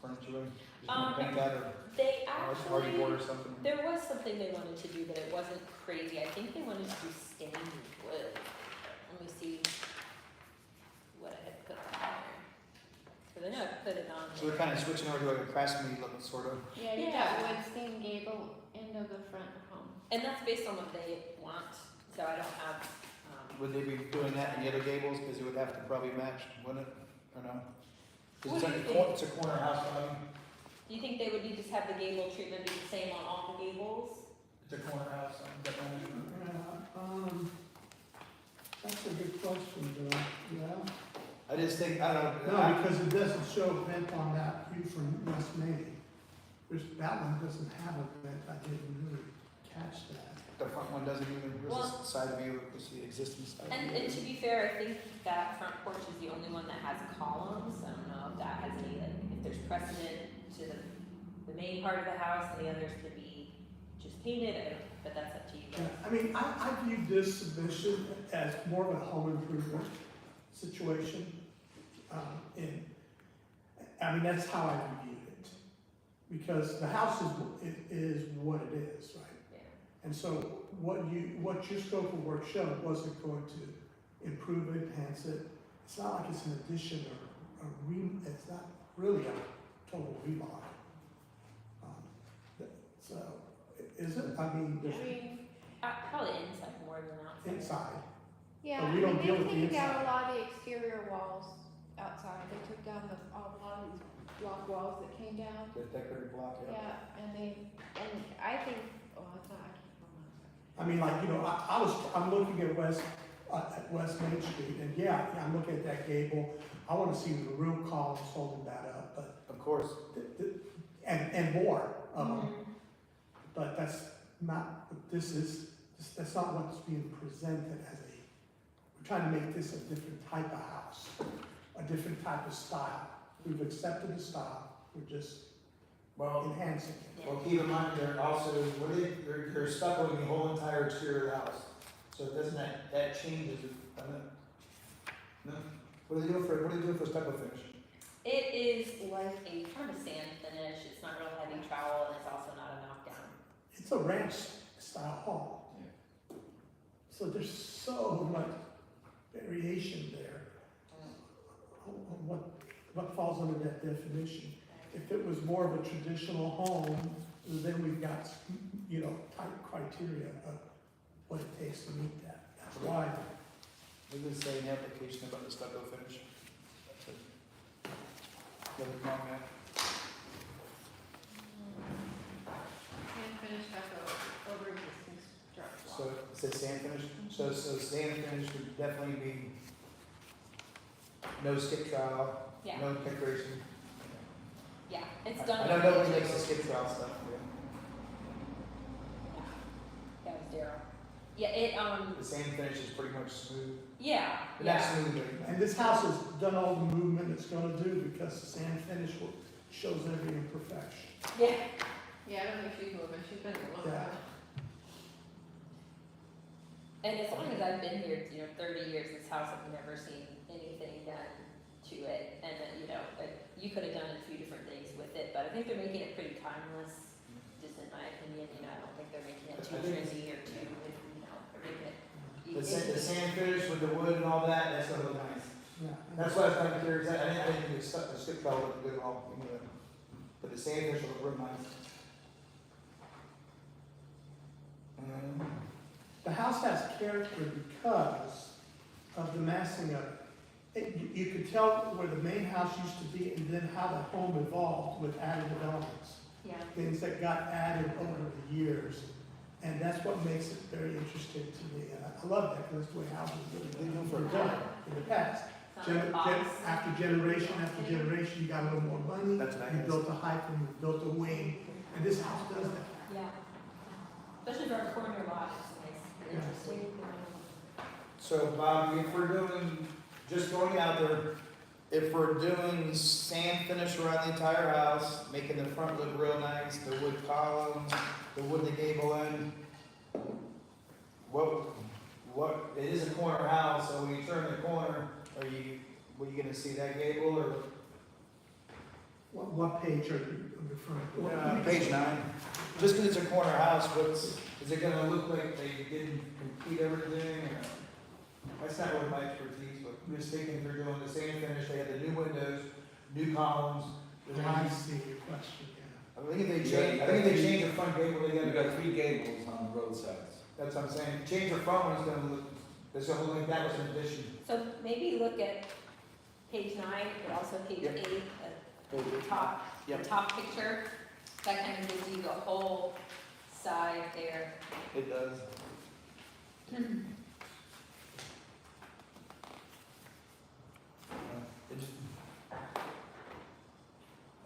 furniture? Just Um, paint that or They hardy actually, board or something? there was something they wanted to do, but it wasn't crazy. I think they wanted to do stained wood. Let me see what I had put on there. Cause I know I put it on So we're there. kind of switching over to like a craftsman look, sort of. Yeah, you Yeah. got wood stained gable into the front home. And that's based on what they want, so I don't have, Would they be doing that in the other gables, because it would have to probably match, wouldn't it, or no? What Because do you it's a corner house, I mean, do you think they would need to have the gable treatment be the same on all the gables? it's a corner house, definitely. That's a good question, Bill, yeah. I just think, I don't know. No, because it doesn't show vent on that view from West Main. That one doesn't have a vent, I didn't really catch that. The front one doesn't even, Well- this is side view, this is the existing side And view. to be fair, I think that front porch is the only one that has columns. I don't know if that has any, like, if there's precedent to the main part of the house and the others could be just painted, I don't, but that's up to you Yeah, guys. I mean, I view this submission as more of a home improvement situation. And, I mean, that's how I viewed it. Because the house is what it is, right? Yeah. And so what your scope of work showed wasn't going to improve it, enhance it. It's not like it's an addition or it's not really a total remodel. So, is it? I mean, I there's mean, Probably inside more than outside. inside. yeah, But I we mean, don't deal with the they took down inside. a lot of the exterior walls outside. They took down a lot of these block walls that came down. The decorative block, yeah. Yeah, and I think, oh, it's not, I can't remember. I mean, like, you know, I'm looking at West Main Street, and yeah, I'm looking at that gable. I wanna see the real columns holding that up, but, Of course. and more of them. Mhm. But that's not what this is, that's not what's being presented as we're trying to make this a different type of house, a different type of style. We've accepted the style, we're just Well, enhancing it. well, keep in mind, they're also, they're stuccoing the whole entire exterior of the house. So doesn't that changes it, doesn't it? No? What are they doing for stucco finish? It is like a kind of sand finish. It's not real heavy trowel and it's also not a knockdown. It's a ranch style home. So there's so much variation there on what falls under that definition. If it was more of a traditional home, then we've got, you know, tight criteria of what it takes to meet that. That's why, What does it say in the application about the stucco finish? You have a comment? Hand finished stucco over existing structure. So it says sand finish, so sand finish would definitely be no skip trowel, Yeah, no decoration. yeah, it's done. I know nobody makes the skip trowel stuff, That was Daryl. Yeah, it, The sand finish is pretty much smooth, yeah, but not yeah. smooth, but. and this house has done all the movement it's gonna do because the sand finish shows every imperfection. Yeah, Yeah, I don't think she's moving, she's been here a long Yeah. time. and as long as I've been here, 30 years, this house, I've never seen anything done to it. And then, you could have done a few different things with it, but I think they're making it pretty timeless, just in my opinion. I don't think they're making it too I think trendy or too, they're making it. The sand finish with the wood and all that, that's gonna look nice. Yeah. That's why I was kind of curious, I didn't think the skip trowel looked good at all, but the sand finish will look real nice. The house has character because of the massing of it. You could tell where the main house used to be and then how the home evolved with added developments. Yeah. Things that got added over the years. And that's what makes it very interesting to me. And I love that because that's the way houses were done in the past. After generation after generation, you got a little more money. That's what I You guess. built a height and you built a wing. And this house does that. Yeah. Especially for a corner lot, it's nice. interesting. So Bob, if we're doing, just going out there, if we're doing sand finish around the entire house, making the front look real nice, the wood columns, the wood in the gable end, what, it is a corner house, so when you turn the corner, were you gonna see that gable or? What page are you on the front? Page 9, just because it's a corner house, is it gonna look like they didn't complete everything or? That's not really my expertise, but I'm just thinking if they're doing the sand finish, they have the new windows, new columns. I see your question, yeah. I think if they change the front gable, they You've gotta, got 3 gables on the roadsides. that's what I'm saying, change the front one, it's gonna look like that was an addition. So maybe look at page 9, but also page Yep. 8, the top, the Yep. top picture. That kind of gives you the whole side there. It does. It just-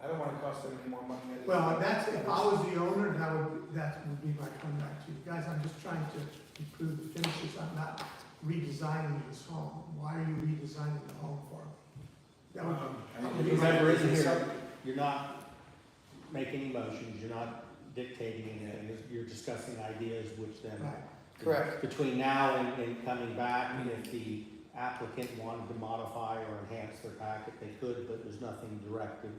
I don't wanna cost them any more money. I just- Well, that's, if I was the owner, that would be my comeback to you guys. I'm just trying to improve the finishes. I'm not redesigning this home. Why are you redesigning the home for me? That would, Remember, isn't here, you're not making any motions, you're not dictating anything, you're discussing ideas which then. right. Correct. Between now and coming back, if the applicant wanted to modify or enhance their packet, they could, but there's nothing directive.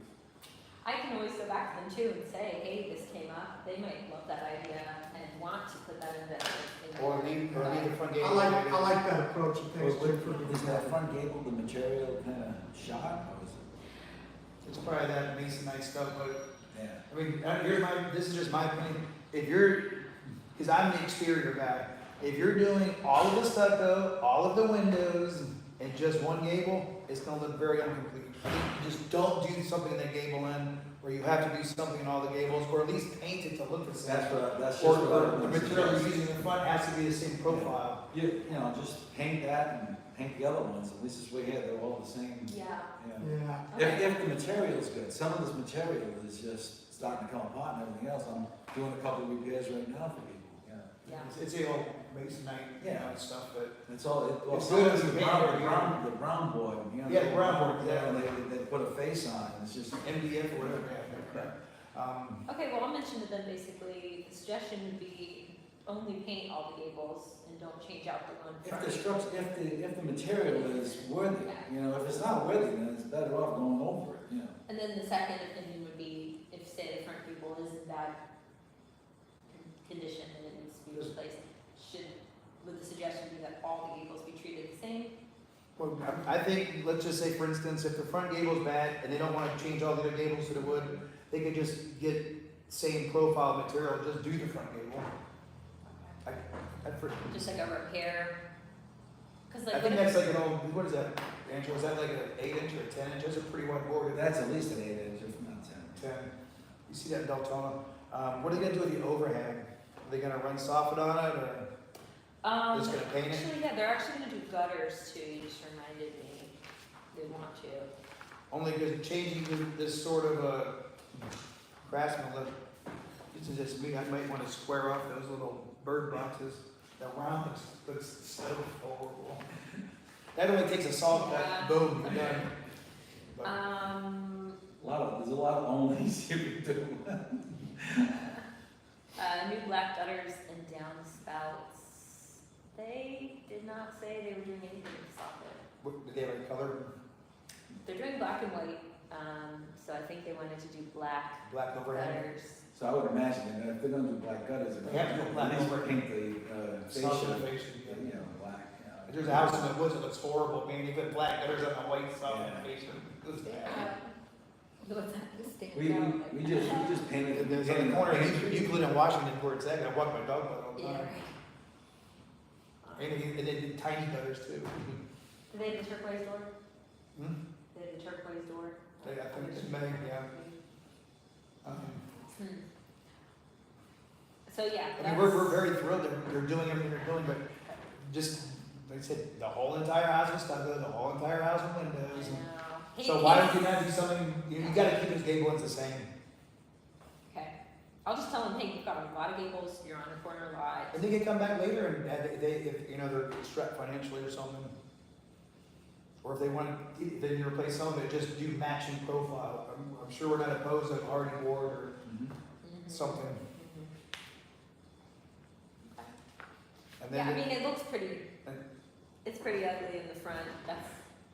I can always go back to them too and say, hey, this came up. They might love that idea and want to put that in the. Or leave the front gable. I like that approach. And thanks, Or Jim, for is that front gable, the material kind of shot, or is it? It's probably that masonite stuff, but Yeah. I mean, this is just my opinion, because I'm the exterior guy, if you're doing all of the stucco, all of the windows, and just one gable, it's gonna look very incomplete. I think you just don't do something in that gable end, or you have to do something in all the gables, or at least paint it to look the same. That's Or just what I the would material you're suggest. using in the front has to be the same profile. You know, just paint that and paint the other ones, at least this way here, they're all the same. Yeah. Yeah. If the material's good, some of this material is just starting to come apart and everything else, I'm doing a couple of repairs right now for people, yeah. Yeah. It's the old masonite, stuff, but. It's all, well, It's some good of as the a painter, brown, the brown board, you know. Yeah, the brown board, Yeah, yeah. they put a face on it, it's just. MDF or whatever, yeah, correct. Okay, well, I'll mention to them basically, the suggestion would be only paint all the gables and don't change out the one If front. the structure, if the material is worthy, you know, if it's not worthy, then it's better off going over it, you know. And then the second opinion would be, if say the front gable is in bad condition and it needs to be replaced, would the suggestion be that all the gables be treated the same? Well, I think, let's just say, for instance, if the front gable's bad and they don't wanna change all the other gables to the wood, they could just get same profile material, just do the front gable. Just like a repair? Cause I like, think what that's if, like an old, what is that, Angela, is that like an 8-inch or a 10-inch? That's a pretty wide board. That's at least an 8 inch, if not 10. 10. You see that in Deltona? What are they gonna do with the overhang? Are they gonna run soffit on it, or just gonna paint it? actually, yeah, they're actually gonna do gutters too, you just reminded me. They want to. Only because changing this sort of craftsman look, this is just me, I might wanna square off those little bird boxes. The round looks so horrible. That only takes a salt cut, boom, you're done. But There's a lot of onlys you can do. New black gutters and downspouts. They did not say they were doing anything to stop it. what, do they have a color, They're doing black and white, so I think they wanted to do black black overhang? gutters. So I would imagine that if they're gonna do black gutters, They have to go black at least over. paint the Soffit fascia, fascia, yeah. you know, black, yeah. There's a house in the woods that looks horrible, man, you put black gutters on the white soffit Yeah. fascia. It was bad. We just painted. There's on the corner of Euclid and Washington where it's at, I walk my dog by all the Yeah, time. right. And they did tiny gutters too. Do they have the turquoise door? Hmm? They have the turquoise door? I think it's May, yeah. Hmm. So yeah, I mean, we're very thrilled that they're doing everything they're doing, but just, like I said, the whole entire house was stucco, the whole entire house with windows. Hey, So why don't you not do something, you gotta keep those gable ends the same. Okay, I'll just tell them, hey, you've got a lot of gables, you're on a corner lot. And they can come back later and if, you know, they're strapped financially or something. Or if they want to, then you replace some of it, just do matching profile. I'm sure we're not opposed to hardy board or Mhm. Mhm. something. Mhm. Okay. And Yeah, I then, mean, it looks pretty, and- it's pretty ugly in the front, that's,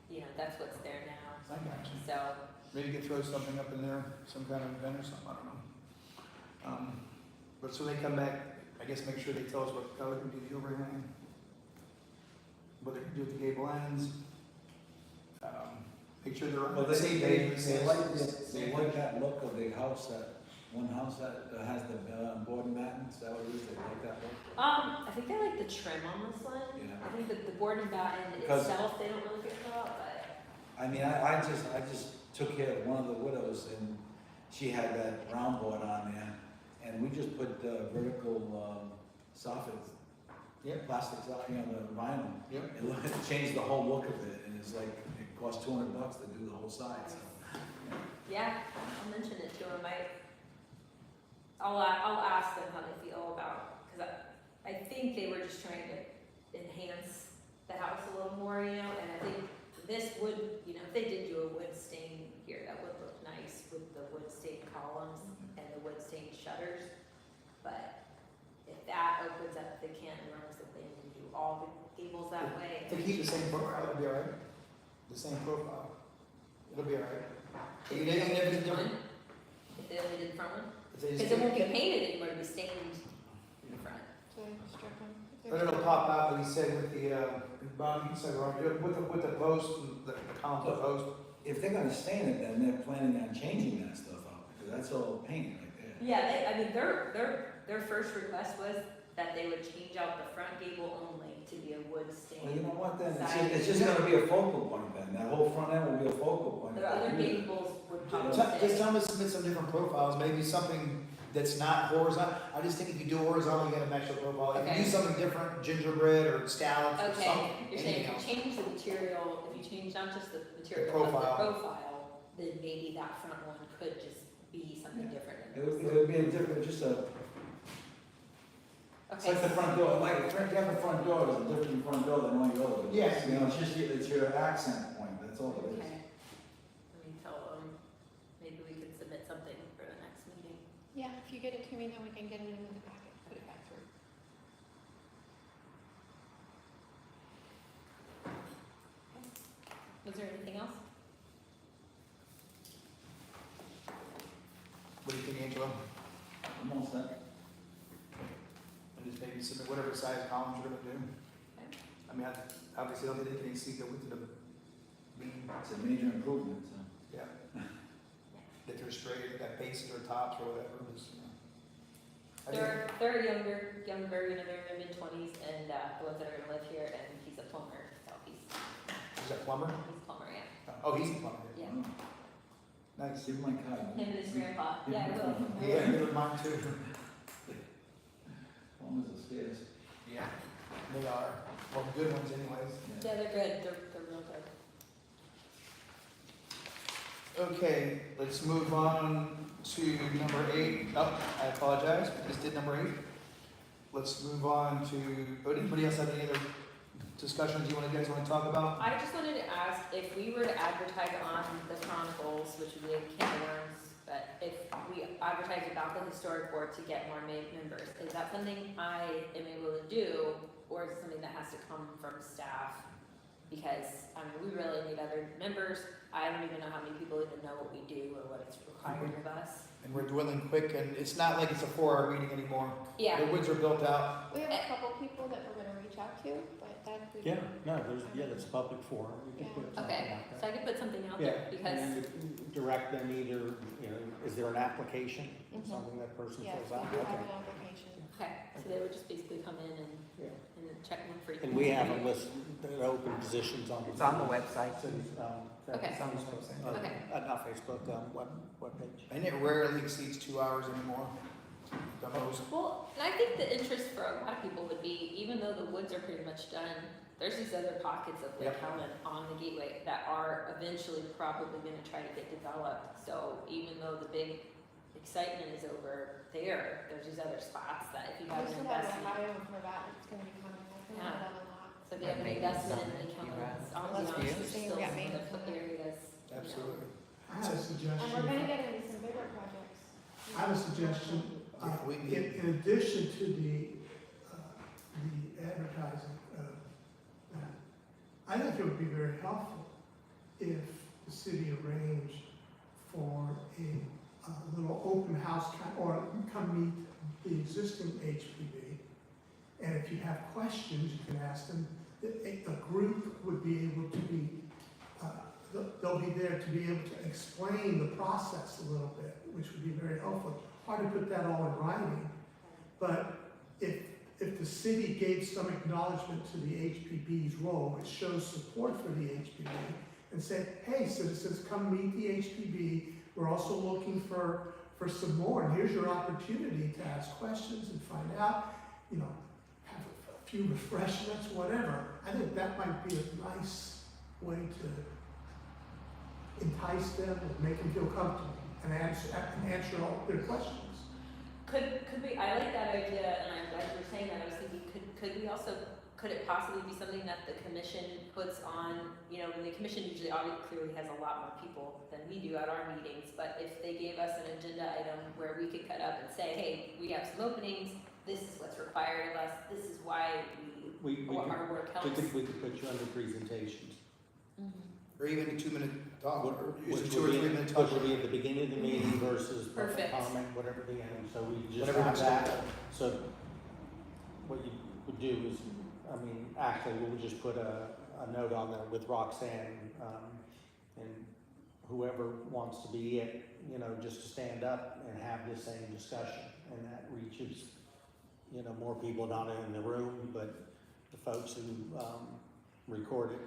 you know, that's what's there now, I got you. so. Maybe you could throw something up in there, some kind of event or something, I don't know. But so they come back, I guess make sure they tell us what color can be the overhang. What they can do with the gable ends. Make sure they're on Well, the same page. they like that look of the house, that one house that has the board and batten, is that what it is, they like that look? I think they like the trim on this one. Yeah. I think that the board and batten Because- itself, they don't really care about, but. I mean, I just took care of one of the widows, and she had that round board on there, and we just put vertical soffits, Yep. plastics out, you know, the vinyl. Yep. It changed the whole look of it, and it's like, it cost $200 to do the whole side, so. Yeah, I'll mention it to them. I'll ask them how they feel about, because I think they were just trying to enhance the house a little more, you know, and I think this would, you know, if they did do a wood stain here, that would look nice with the wood stain columns and the wood stain shutters. But if that opens up the can of worms that they need to do all the gables that way. If they keep the same profile, it'll be all right. The same profile. It'll be all right. If Even they if only it's did different. one, if they only did front one, If they just because it won't be keep- painted anymore, it'll be stained in the front. So strip them. But it'll pop out, like he said, with the, Bob, you said, wrong, with the post, and the column of the post. If they're gonna stain it, then they're planning on changing that stuff out, because that's all paint right there. Yeah, I mean, their first request was that they would change out the front gable only to be a wood stain. Well, you know what, then, Side. it's just gonna be a focal point then, that whole front end will be a focal point. The other gables would probably Just stay. tell them to submit some different profiles, maybe something that's not horizontal. I just think if you do horizontal, you gotta match the profile. If you Okay. do something different, gingerbread or scallops or Okay, something, you're saying anything if else. you change the material, if you change not just the material, but profile. the profile, then maybe that front one could just be something Yeah. different. It would be a different, just a, it's like the Okay, front door, like, if you have the front door, it's a different front door than all your other doors. Yes. You know, it's just, it's your accent point, that's all it is. okay. Let me tell them, maybe we could submit something for the next meeting. Yeah, if you get it to me, then we can get it in the packet, put it back through. Was there anything else? What do you think, Angelo? I'm all set. And just maybe submit whatever size columns you're gonna do. Okay. I mean, obviously, I don't think they can exceed the width of the beam. It's a major improvement, so. Yeah. That they're straight, that bases or tops or whatever, is, you know. I think- They're younger, you know, they're in their mid-20s, and the ones that are gonna live here, and he's a plumber, so he's Is that plumber? a plumber, yeah. Oh, he's a plumber. Yeah. Nice. Give my card. Him and his grandpa, yeah, I will. Yeah, never mind too. Plumbers are scarce. Yeah, they are. Well, good ones anyways. Yeah, they're good, they're real good. Okay, let's move on to number 8. Oh, I apologize, we just did number 8. Let's move on to, anybody else have any other discussions you guys want to talk about? I just wanted to ask if we were to advertise on the Chronicles, which would be a can of worms, but if we advertise about the historic board to get more members, is that something I am able to do, or is it something that has to come from staff? Because, I mean, we really need other members. I don't even know how many people even know what we do or what it's required of us. And we're dwindling quick, and it's not like it's a 4-hour meeting anymore. Yeah, The woods are built out. We have a couple people that we're gonna reach out to, but that we. Yeah, no, that's public forum, we can put something okay, like so that. I could put something out Yeah, there, because, and then direct them either, is there an application, Mhm. something that person Yes, fills we out? do have Okay. an application. okay, so they would just basically come in and Yeah. check one for you. And we have a list, the open positions on. It's on the website. Okay. It's on the website. Okay. Not Facebook, webpage. And it rarely exceeds 2 hours anymore. The most. Well, and I think the interest for a lot of people would be, even though the woods are pretty much done, there's these other pockets of Lake Yep. Helen on the gateway that are eventually probably gonna try to get developed. So even though the big excitement is over there. There's these other spots that if you have We an still have a investment, bio for that, it's gonna be coming, I think Yeah. that a lot. so if you have an investment in Lake Helen, it's Let's ambiance, be there's seeing still we got some maintenance other on it. areas. you know. Absolutely. I have a suggestion. And we're gonna get into some bigger projects. I have a suggestion. Yeah, we need- In addition to the advertising, I think it would be very helpful if the city arranged for a little open house or come meet the existing HPB. And if you have questions, you can ask them. A group would be able to be, they'll be there to be able to explain the process a little bit, which would be very helpful. Hard to put that all in writing, but if the city gave some acknowledgement to the HPB's role, it shows support for the HPB, and said, hey, citizens, come meet the HPB. We're also looking for some more, and here's your opportunity to ask questions and find out, have a few refreshments, whatever. I think that might be a nice way to entice them and make them feel comfortable and answer all their questions. Could we, I like that idea, and I'm glad you were saying that, I was thinking, could we also, could it possibly be something that the commission puts on, and the commission usually clearly has a lot more people than we do at our meetings, but if they gave us an agenda item where we could cut up and say, hey, we have some openings, this is what's required of us, this is why We our work helps. we could put you under presentations. Or even a 2-minute talk, or use a Which 2 or would 3 be, minute talk. which would be at the beginning of the meeting versus public Perfect. comment, whatever the end, so we just Whatever have it's that. called. So what you would do is, actually, we'll just put a note on there with Roxanne, and whoever wants to be it, just to stand up and have the same discussion, and that reaches, more people not only in the room, but the folks who, record it,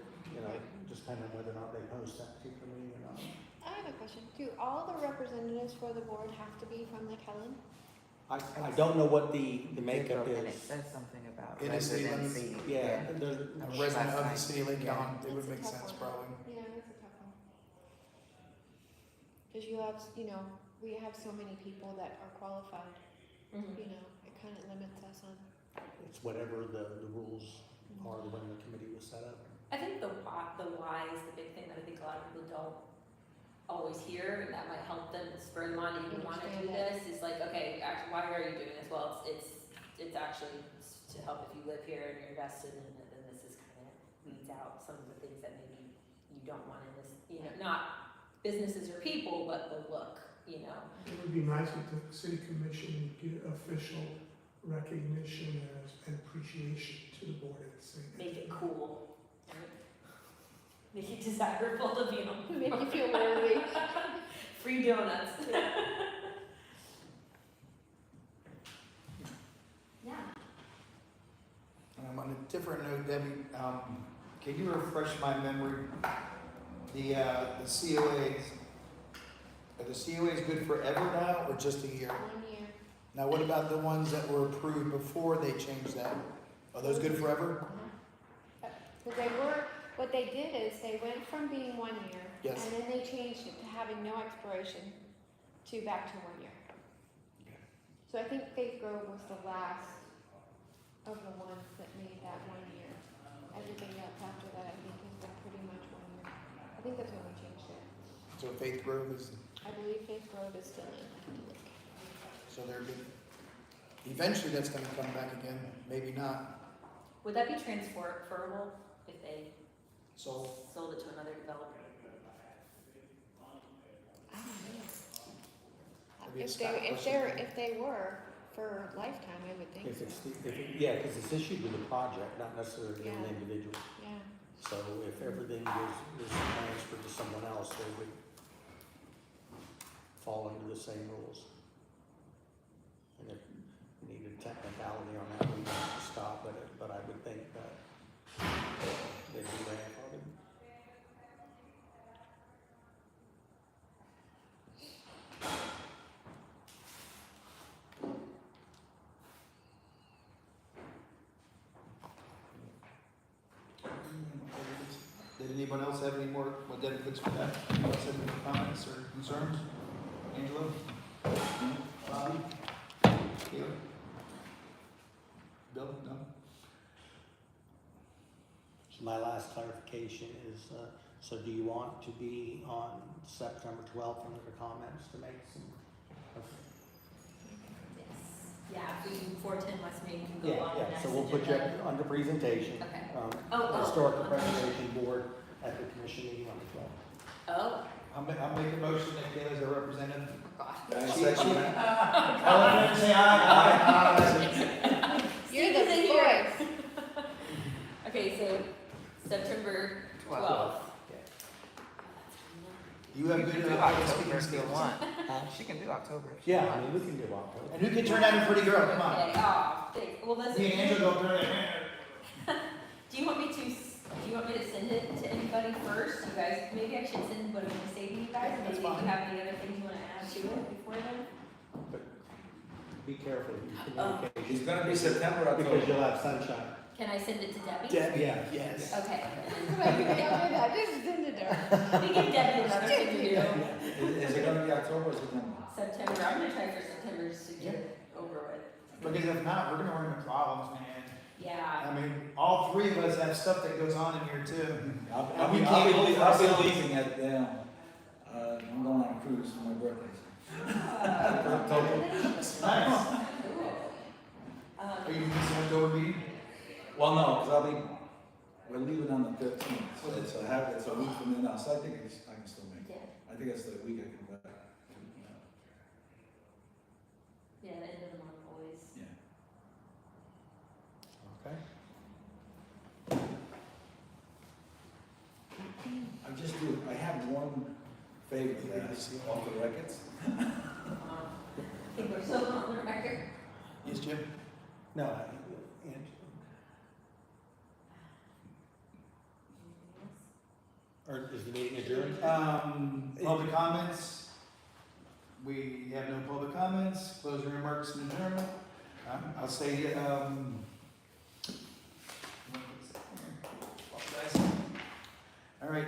just depending on whether or not they post that particular meeting or not. I have a question. Do all the representatives for the board have to be from Lake Helen? I don't know what the makeup And it is. says something about In a city limits. residency. Yeah, there's, A resident of the city of Lake Yeah. Helen, it would That's a make tough sense one. probably. Yeah, that's a tough one. Cause you have, we have so many people that are qualified, Mhm. it kind of limits us on. it's whatever the rules are when the committee was set up. I think the why is the big thing that I think a lot of people don't always hear, and that might help them spur them on to even want to do Understand this. Is like, okay, actually, why are you doing this? Well, it's actually to help if you live here and you're invested in it. Then this is kind of weeds out some of the things that maybe you don't want in this. Not businesses or people, but the look. It would be nice if the city commission would give official recognition and appreciation to the board at the same time. Make it cool. Make it desirable to be on. Make you feel worthy. Free donuts. Yeah. On a different note, Debbie, can you refresh my memory? The COAs, are the COAs good forever now, or just a year? 1 year. Now, what about the ones that were approved before they changed that? Are those good forever? Because what they did is they went from being 1 year. Yes. And then they changed it to having no expiration to back to 1 year. Okay. So I think Faith Grove was the last of the ones that made that 1 year. Everything else after that, I think, has been pretty much 1 year. I think that's when we changed it. So Faith Grove is, I believe Faith Grove is still in. I have to look. so they're good. Eventually, that's gonna come back again, maybe not. Would that be transferable if they So, sold it to another developer? I don't know. Maybe a If Scott they, question. if they were for lifetime, I would think If so. it's, because it's issued with a project, not necessarily an Yeah. individual. Yeah. So if everything was transferred to someone else, they would fall under the same rules. And if you needed technicality on that, we would have to stop at it, but I would think that they'd be grandfathered. did anyone else have any more, what Debbie puts for that? Anyone else have any comments or concerns? Angelo? Bobby? Taylor? Bill? No? So my last clarification is, so do you want to be on September 12th under the comments to make some? Yeah, if we do 410 West Main, can go Yeah, on the yeah, next so we'll put you agenda. under presentation. Okay. um, Historical Preservation Board at the commission meeting on the 12th. Oh, I'll make a motion that Taylor's our representative. God. All in favor, say aye. You're Steve is the in here. voice. Okay, so September 12th. You have You can good do public October speaking if you skills. want. She can do October. if she Yeah, I wants. mean, we can do October. And who can turn down a pretty girl? Come on. Okay, oh, thanks. Well, listen. Me and Angela go turn it. Do you want me to send it to anybody first? You guys, maybe I should send what I'm gonna say to you guys, and That's maybe if fine. you have any other things you wanna add to it before then? Be careful with your Oh. communication. It's gonna be September, Because October. you'll have sunshine. Can I send it to Debbie? Yeah, yes. Okay. Just send it to her. We give Debbie another thing to do. Is it gonna be October or September? September, I'm gonna try for September just to get it over with. Because if not, we're gonna run into problems, man. Yeah. I mean, all three of us have stuff that goes on in here too. I'll We be can't vote for ourselves. leaving at, I'm going on a cruise for my birthday. Nice. Are you missing a October meeting? Well, no, because we're leaving on the 15th, so it's a week from then now, so I think I can still make it. Yeah, I think it's the week I can go back. yeah, the end of the month always. Yeah. Okay. I have one favor to ask off the records. I think we're still on the record. Yes, Jim? No, I think, or is the meeting adjourned? Public comments? We have no public comments, closing remarks and adjournment. I'll say, all right,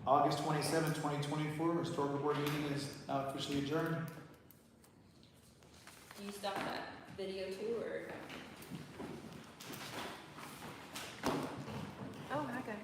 August 27, 2024, historical board meeting is now officially adjourned. Do you stop that video too, or? Oh, hi guys.